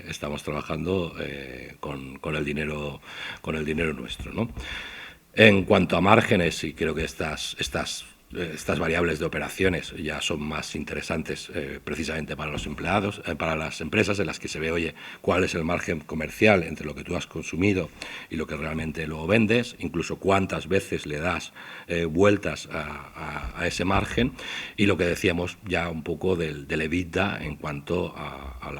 estamos trabajando con el dinero nuestro, ¿no? En cuanto a márgenes, y creo que estas variables de operaciones ya son más interesantes precisamente para los empleados, para las empresas, en las que se ve, oye, cuál es el margen comercial entre lo que tú has consumido y lo que realmente luego vendes, incluso cuántas veces le das vueltas a ese margen, y lo que decíamos ya un poco del EBITDA en cuanto a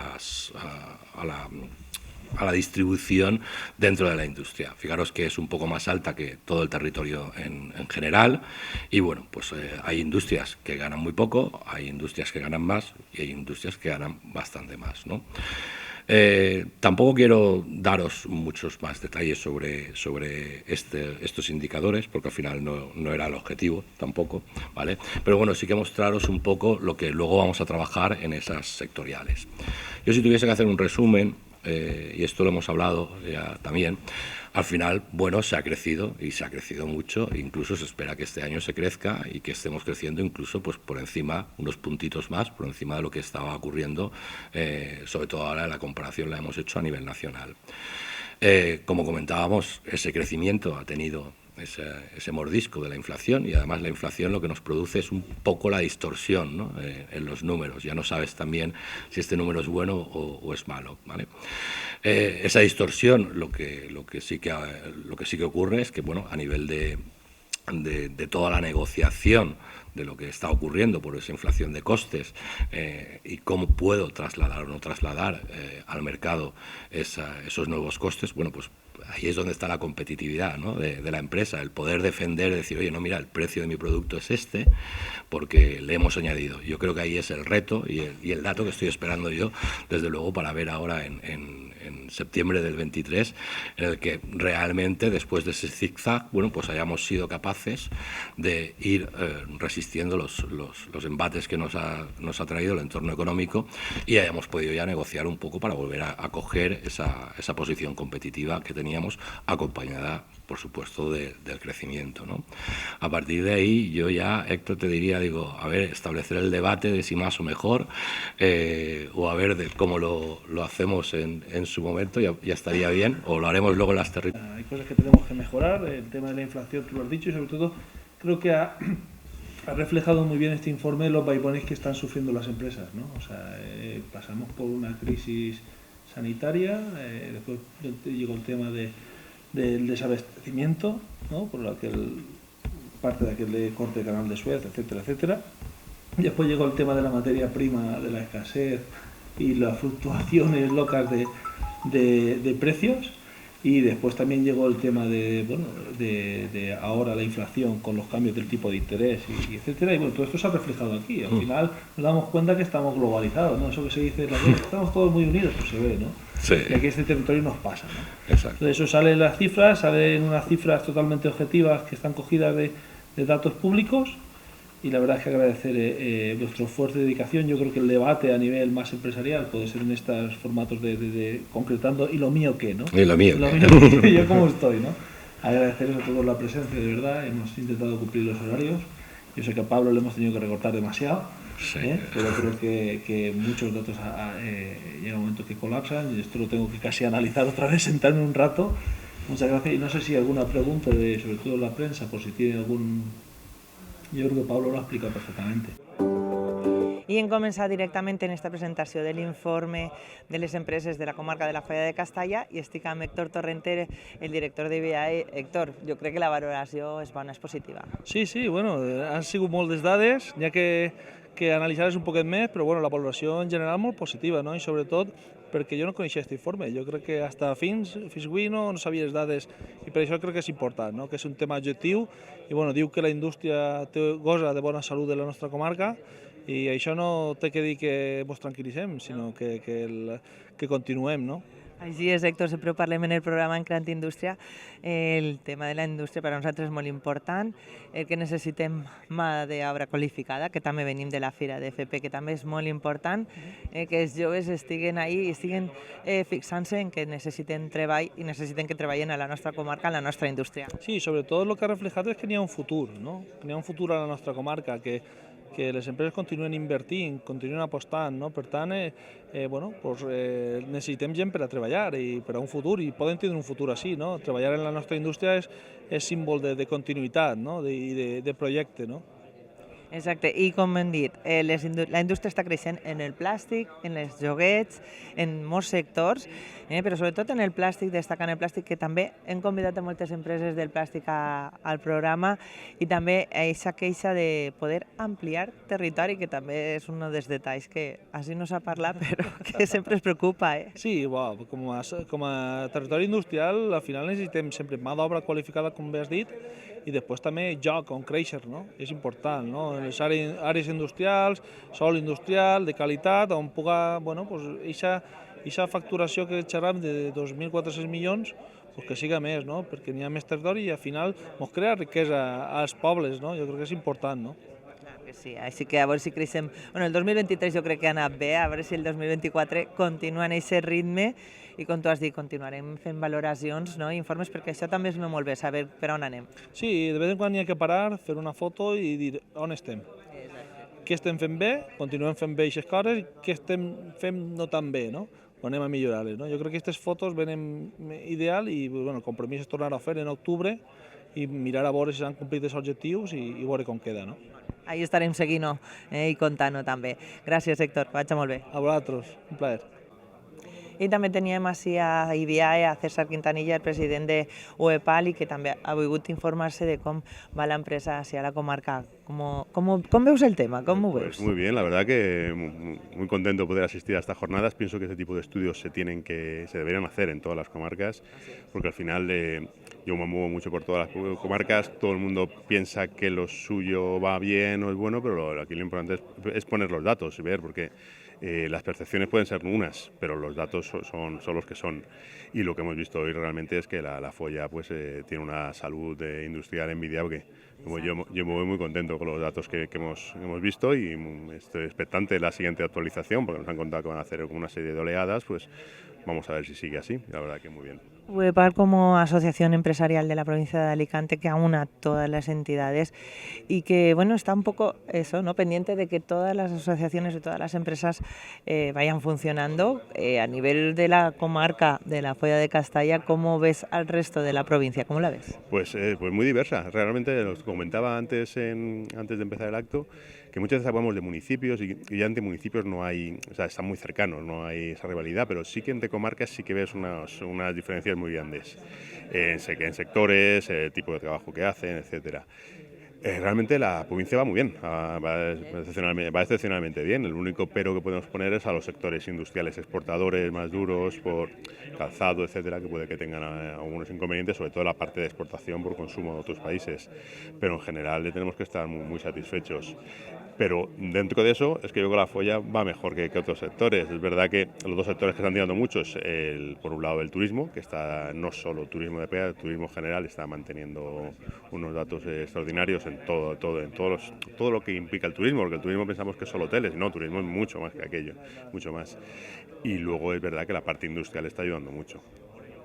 la distribución dentro de la industria. Fijaros que es un poco más alta que todo el territorio en general, y bueno, pues hay industrias que ganan muy poco, hay industrias que ganan más y hay industrias que ganan bastante más, ¿no? Tampoco quiero daros muchos más detalles sobre estos indicadores, porque al final no era el objetivo tampoco, ¿vale? Pero bueno, sí que mostraros un poco lo que luego vamos a trabajar en esas sectoriales. Yo, si tuviese que hacer un resumen, y esto lo hemos hablado ya también, al final, bueno, se ha crecido y se ha crecido mucho, incluso se espera que este año se crezca y que estemos creciendo incluso, pues, por encima, unos puntitos más, por encima de lo que estaba ocurriendo, sobre todo ahora la comparación la hemos hecho a nivel nacional. Como comentábamos, ese crecimiento ha tenido ese mordisco de la inflación, y además la inflación lo que nos produce es un poco la distorsión, ¿no? En los números. Ya no sabes también si este número es bueno o es malo, ¿vale? Esa distorsión lo que sí que ocurre es que, bueno, a nivel de toda la negociación de lo que está ocurriendo por esa inflación de costes, y cómo puedo trasladar o no trasladar al mercado esos nuevos costes, bueno, pues ahí es donde está la competitividad, ¿no? de la empresa, el poder defender, decir, oye, no, mira, el precio de mi producto es este porque le hemos añadido. Yo creo que ahí es el reto y el dato que estoy esperando yo, desde luego, para ver ahora en septiembre del 23, en el que realmente, después de ese zigzag, bueno, pues hayamos sido capaces de ir resistiendo los embates que nos ha traído el entorno económico, y hayamos podido ya negociar un poco para volver a coger esa posición competitiva que teníamos, acompañada, por supuesto, del crecimiento, ¿no? A partir de ahí, yo ya, Héctor, te diría, digo, a ver, establecer el debate de si más o mejor, o a ver de cómo lo hacemos en su momento, ya estaría bien, o lo haremos luego en las territorios. Hay cosas que tenemos que mejorar, el tema de la inflación, tú lo has dicho, y sobre todo creo que ha reflejado muy bien este informe los vaivenes que están sufriendo las empresas, ¿no? O sea, pasamos por una crisis sanitaria, después llegó el tema del desabastecimiento, ¿no? Por parte de aquel corte de canal de Suez, etcétera, etcétera. Después llegó el tema de la materia prima, de la escasez y las fluctuaciones locas de precios. Y después también llegó el tema de ahora la inflación con los cambios del tipo de interés y etcétera, y bueno, todo esto se ha reflejado aquí. Al final nos damos cuenta que estamos globalizados, ¿no? Eso que se dice en la que estamos todos muy unidos, pues se ve, ¿no? Sí. Y aquí este territorio nos pasa, ¿no? Exacto. Entonces eso sale en las cifras, salen unas cifras totalmente objetivas que están cogidas de datos públicos, y la verdad es que agradecer vuestro esfuerzo y dedicación. Yo creo que el debate a nivel más empresarial puede ser en estos formatos de concretando y lo mío qué, ¿no? Y lo mío qué, yo cómo estoy, ¿no? Agradeceros a todos la presencia, de verdad. Hemos intentado cumplir los horarios. Yo sé que a Pablo le hemos tenido que recortar demasiado, Sí. pero creo que muchos datos llega un momento que colapsan, y esto lo tengo que casi analizar otra vez, sentarme un rato. Muchas gracias, y no sé si alguna pregunta, sobre todo la prensa, por si tiene algún... Yo creo que Pablo lo ha explicado perfectamente. I hem començat directament en aquesta presentació de l'informe de les empreses de la comarca de la Foia de Castalla, i estic amb Héctor Torrenter, el director de BIAE. Héctor, jo crec que la valoració és bona, és positiva. Sí, bueno, han sigut moltes dades, n'hi ha que analitzar-les un poquet més, però bueno, la valoració en general molt positiva, no? I sobretot perquè jo no coneixia aquest informe. Jo crec que fins avui no sabia les dades, i per això crec que és important, no? Que és un tema objectiu, i bueno, diu que la indústria gosa de bona salut de la nostra comarca, i això no té que dir que ens tranquil·litzem, sinó que continuem, no? Així és, Héctor, sempre ho parlem en el programa en Creant Indústria. El tema de la indústria per a nosaltres és molt important, el que necessitem mà d'obra qualificada, que també venim de la Fira d'FP, que també és molt important, que els joves estiguen ahí i estiguen fixant-se en que necessiten treball i necessiten que treballen a la nostra comarca, a la nostra indústria. Sí, sobretot el que ha reflejat és que n'hi ha un futur, no? Que n'hi ha un futur a la nostra comarca, que les empreses continuen invertint, continuen apostant, no? Per tant, necessitem gent per a treballar i per a un futur, i poden tindre un futur així, no? Treballar en la nostra indústria és símbol de continuïtat, no? I de projecte, no? Exacte, i com hem dit, la indústria està creixent en el plàstic, en els joguets, en molts sectors, però sobretot en el plàstic, destacant el plàstic, que també hem convidat a moltes empreses del plàstic al programa, i també aquesta queixa de poder ampliar territori, que també és un dels detalls que així no s'ha parlat, però que sempre es preocupa. Sí, com a territori industrial, al final necessitem sempre mà d'obra qualificada, com bé has dit, i després també joc on créixer, no? És important, no? En les àrees industrials, sòl industrial, de qualitat, on puga, aquesta facturació que xerram de 2.400 milions, que siga més, no? Perquè n'hi ha més territori i al final ens crea riquesa als pobles, no? Jo crec que és important, no? Clar que sí, així que a veure si creixem. Bueno, el 2023 jo crec que ha anat bé, a veure si el 2024 continua en aquest ritme, i com tu has dit, continuarem fent valoracions, no? Informes, perquè això també és molt bé, saber per on anem. Sí, de vegades en quan n'hi ha que parar, fer una foto i dir on estem. Què estem fent bé, continuem fent bé aquestes coses, què estem fent no tan bé, no? O anem a millorar-les, no? Jo crec que aquestes fotos venen ideal, i el compromís és tornar a fer en octubre i mirar a veure si s'han complit els objectius i veure com queda, no? Ahí estarem seguint-ho i contant-ho també. Gràcies, Héctor, que vagi molt bé. A vosaltres, un plaer. I també teníem així a IBIAE, a César Quintanilla, el president de UEPAL, i que també ha volgut informar-se de com va l'empresa hacia la comarca. ¿Cómo veus el tema? ¿Cómo ves? Pues muy bien, la verdad que muy contento de poder asistir a estas jornadas. Pienso que este tipo de estudios se deberían hacer en todas las comarcas, porque al final yo me muevo mucho por todas las comarcas, todo el mundo piensa que lo suyo va bien o es bueno, pero aquí lo importante es poner los datos y ver, porque las percepciones pueden ser unas, pero los datos son los que son. Y lo que hemos visto hoy realmente es que la Foia tiene una salud industrial envidiable. Yo me voy muy contento con los datos que hemos visto, y estoy expectante de la siguiente actualización, porque nos han contado que van a hacer una serie de oleadas. Pues vamos a ver si sigue así, la verdad que muy bien. UEPAL, como asociación empresarial de la provincia de Alicante, que aúna todas las entidades y que está un poco pendiente de que todas las asociaciones y todas las empresas vayan funcionando. A nivel de la comarca de la Foia de Castalla, ¿cómo ves al resto de la provincia? ¿Cómo la ves? Pues muy diversa. Realmente, lo comentaba antes de empezar el acto, que muchas veces hablamos de municipios y ya entre municipios no hay, están muy cercanos, no hay esa rivalidad, pero sí que entre comarcas sí que ves unas diferencias muy grandes en sectores, el tipo de trabajo que hacen, etcétera. Realmente la provincia va muy bien, va excepcionalmente bien. El único pero que podemos poner es a los sectores industriales exportadores más duros, por calzado, etcétera, que puede que tengan algunos inconvenientes, sobre todo la parte de exportación por consumo de otros países. Pero en general tenemos que estar muy satisfechos. Pero dentro de eso es que yo creo que la folla va mejor que otros sectores. Es verdad que los dos sectores que están tirando mucho es, por un lado, el turismo, que está no solo turismo de playa, el turismo general está manteniendo unos datos extraordinarios en todo lo que implica el turismo, porque el turismo pensamos que es solo hoteles, no, turismo es mucho más que aquello, mucho más. Y luego es verdad que la parte industrial está ayudando mucho.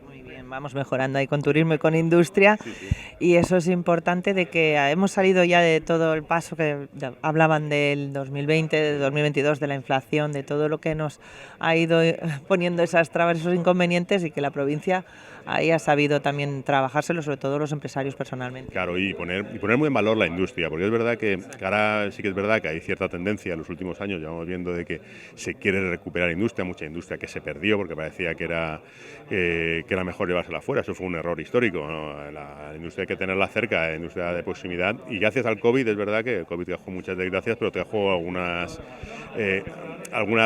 Muy bien, vamos mejorando ahí con turismo y con industria, sí. Y eso es importante, de que hemos salido ya de todo el paso que hablaban del 2020, del 2022, de la inflación, de todo lo que nos ha ido poniendo esas trabas, esos inconvenientes, y que la provincia ahí ha sabido también trabajárselo, sobre todo los empresarios personalmente. Claro, y poner muy en valor la industria, porque es verdad que ahora sí que es verdad que hay cierta tendencia en los últimos años, ya vamos viendo de que se quiere recuperar industria, mucha industria que se perdió porque parecía que era mejor llevársela fuera. Eso fue un error histórico, ¿no? La industria hay que tenerla cerca, la industria de proximidad, y gracias al COVID es verdad que el COVID trajo muchas desgracias, pero trajo algunas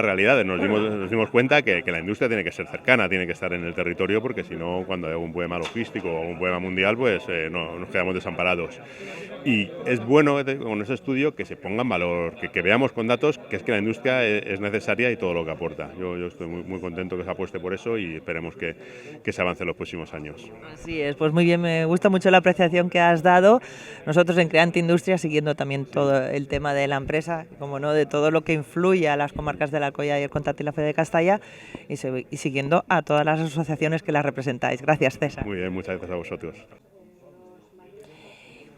realidades. Nos dimos cuenta que la industria tiene que ser cercana, tiene que estar en el territorio, porque si no, cuando hay algún problema logístico o un problema mundial, pues nos quedamos desamparados. Y es bueno con ese estudio que se ponga en valor, que veamos con datos que es que la industria es necesaria y todo lo que aporta. Yo estoy muy contento que se apueste por eso y esperemos que se avance en los próximos años. Así es, pues muy bien, me gusta mucho la apreciación que has dado. Nosotros en Creante Industria, siguiendo también todo el tema de la empresa, como no, de todo lo que influye a las comarcas del Alcoya y el Comtat y la Fe de Castalla, y siguiendo a todas las asociaciones que las representáis. Gràcies, César. Muy bien, muchas gracias a vosotros.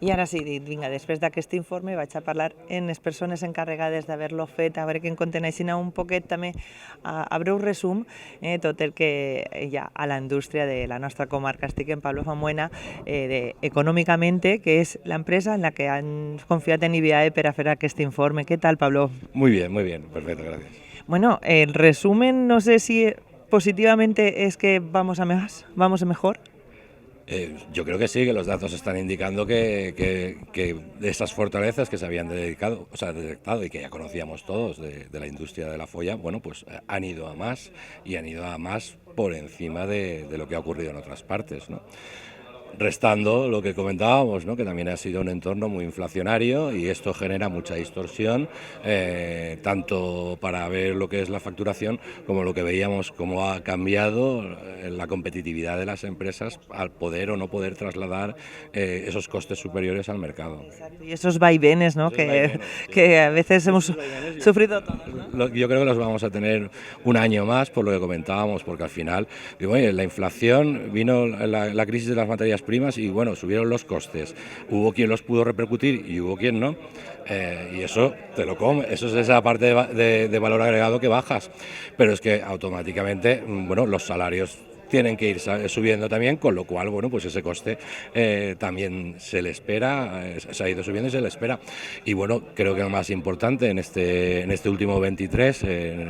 I ara sí, vinga, després d'aquest informe vaig a parlar amb les persones encarregades d'haver-lo fet, a veure que en conteneixin un poquet també a breu resum tot el que hi ha a la indústria de la nostra comarca. Estic en Pablo Famuena de Económicamente, que és l'empresa en la que han confiat en IBAE per a fer aquest informe. ¿Qué tal, Pablo? Muy bien, perfecto, gracias. Bueno, el resumen, no sé si positivamente es que vamos a mejor. Yo creo que sí, que los datos están indicando que esas fortalezas que se habían detectado y que ya conocíamos todos de la industria de la folla, bueno, pues han ido a más, y han ido a más por encima de lo que ha ocurrido en otras partes, ¿no? Restando lo que comentábamos, ¿no? Que también ha sido un entorno muy inflacionario, y esto genera mucha distorsión, tanto para ver lo que es la facturación como lo que veíamos, cómo ha cambiado la competitividad de las empresas al poder o no poder trasladar esos costes superiores al mercado. Exacto. Y esos vaivenes, ¿no? Que a veces hemos sufrido todos, ¿no? Yo creo que los vamos a tener un año más, por lo que comentábamos, porque al final, digo, oye, la inflación, vino la crisis de las materias primas y bueno, subieron los costes. Hubo quien los pudo repercutir y hubo quien no. Y eso te lo come, eso es esa parte de valor agregado que bajas. Pero es que automáticamente, bueno, los salarios tienen que ir subiendo también, con lo cual, bueno, pues ese coste también se le espera, se ha ido subiendo y se le espera. Y bueno, creo que lo más importante en este último 23,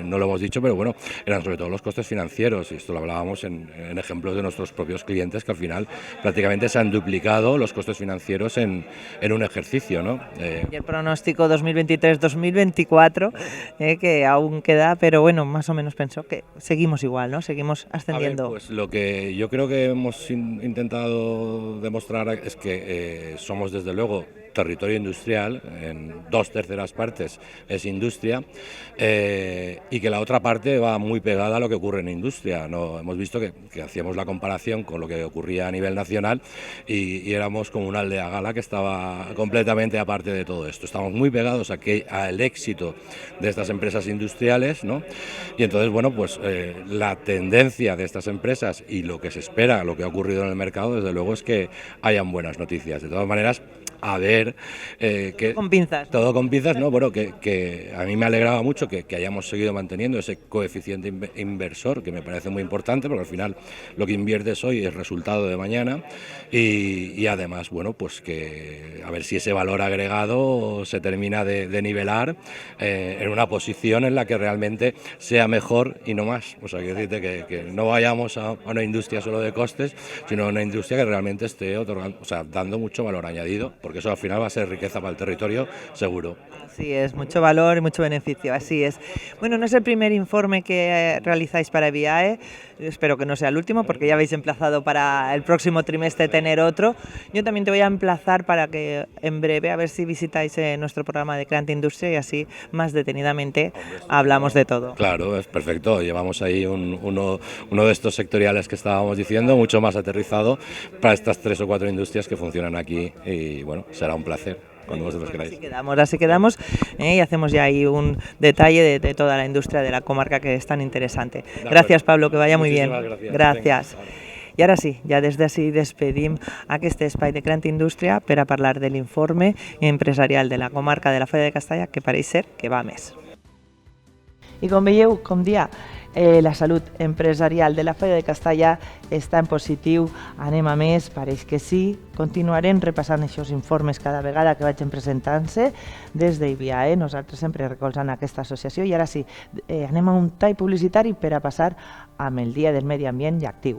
no lo hemos dicho, pero bueno, eran sobre todo los costes financieros, y esto lo hablábamos en ejemplos de nuestros propios clientes, que al final prácticamente se han duplicado los costes financieros en un ejercicio, ¿no? Y el pronóstico 2023-2024, que aún queda, pero bueno, más o menos pensó que seguimos igual, ¿no? Seguimos ascendiendo. A ver, pues lo que yo creo que hemos intentado demostrar es que somos desde luego territorio industrial, en 2/3 partes es industria, y que la otra parte va muy pegada a lo que ocurre en industria, ¿no? Hemos visto que hacíamos la comparación con lo que ocurría a nivel nacional y éramos como una aldea gala que estaba completamente aparte de todo esto. Estamos muy pegados al éxito de estas empresas industriales, ¿no? Y entonces, bueno, pues la tendencia de estas empresas y lo que se espera, lo que ha ocurrido en el mercado, desde luego es que hayan buenas noticias. De todas maneras, a ver, que con pinzas. Todo con pinzas, ¿no? Bueno, que a mí me alegraba mucho que hayamos seguido manteniendo ese coeficiente inversor, que me parece muy importante, porque al final lo que inviertes hoy es resultado de mañana, y además, bueno, pues que a ver si ese valor agregado se termina de nivelar en una posición en la que realmente sea mejor y no más. O sea, que decirte que no vayamos a una industria solo de costes, sino a una industria que realmente esté otorgando, o sea, dando mucho valor añadido, porque eso al final va a ser riqueza para el territorio, seguro. Así es, mucho valor y mucho beneficio, así es. Bueno, no es el primer informe que realizáis para VIAE, espero que no sea el último porque ya habéis emplazado para el próximo trimestre tener otro. Yo también te voy a emplazar para que en breve a ver si visitáis nuestro programa de Creante Industria y así más detenidamente hablamos de todo. Claro, es perfecto, llevamos ahí uno de estos sectoriales que estábamos diciendo, mucho más aterrizado para estas 3 o 4 industrias que funcionan aquí y bueno, será un placer. Cuando vosotros queráis. Así quedamos y hacemos ya ahí un detalle de toda la industria de la comarca que es tan interesante. Gràcies, Pablo, que vaya muy bien. Gràcies. I ara sí, ja des d'ací despedim aquest espai de Creante Indústria per a parlar de l'informe empresarial de la comarca de la Falla de Castalla, que pareix ser que va més. I com veieu, com dia, la salut empresarial de la Falla de Castalla està en positiu, anem a més, pareix que sí. Continuarem repassant aquests informes cada vegada que vagin presentant-se des d'IBIAE, nosaltres sempre recolzant aquesta associació. I ara sí, anem a un tall publicitari per a passar amb el Dia del Medi Ambient i Actiu.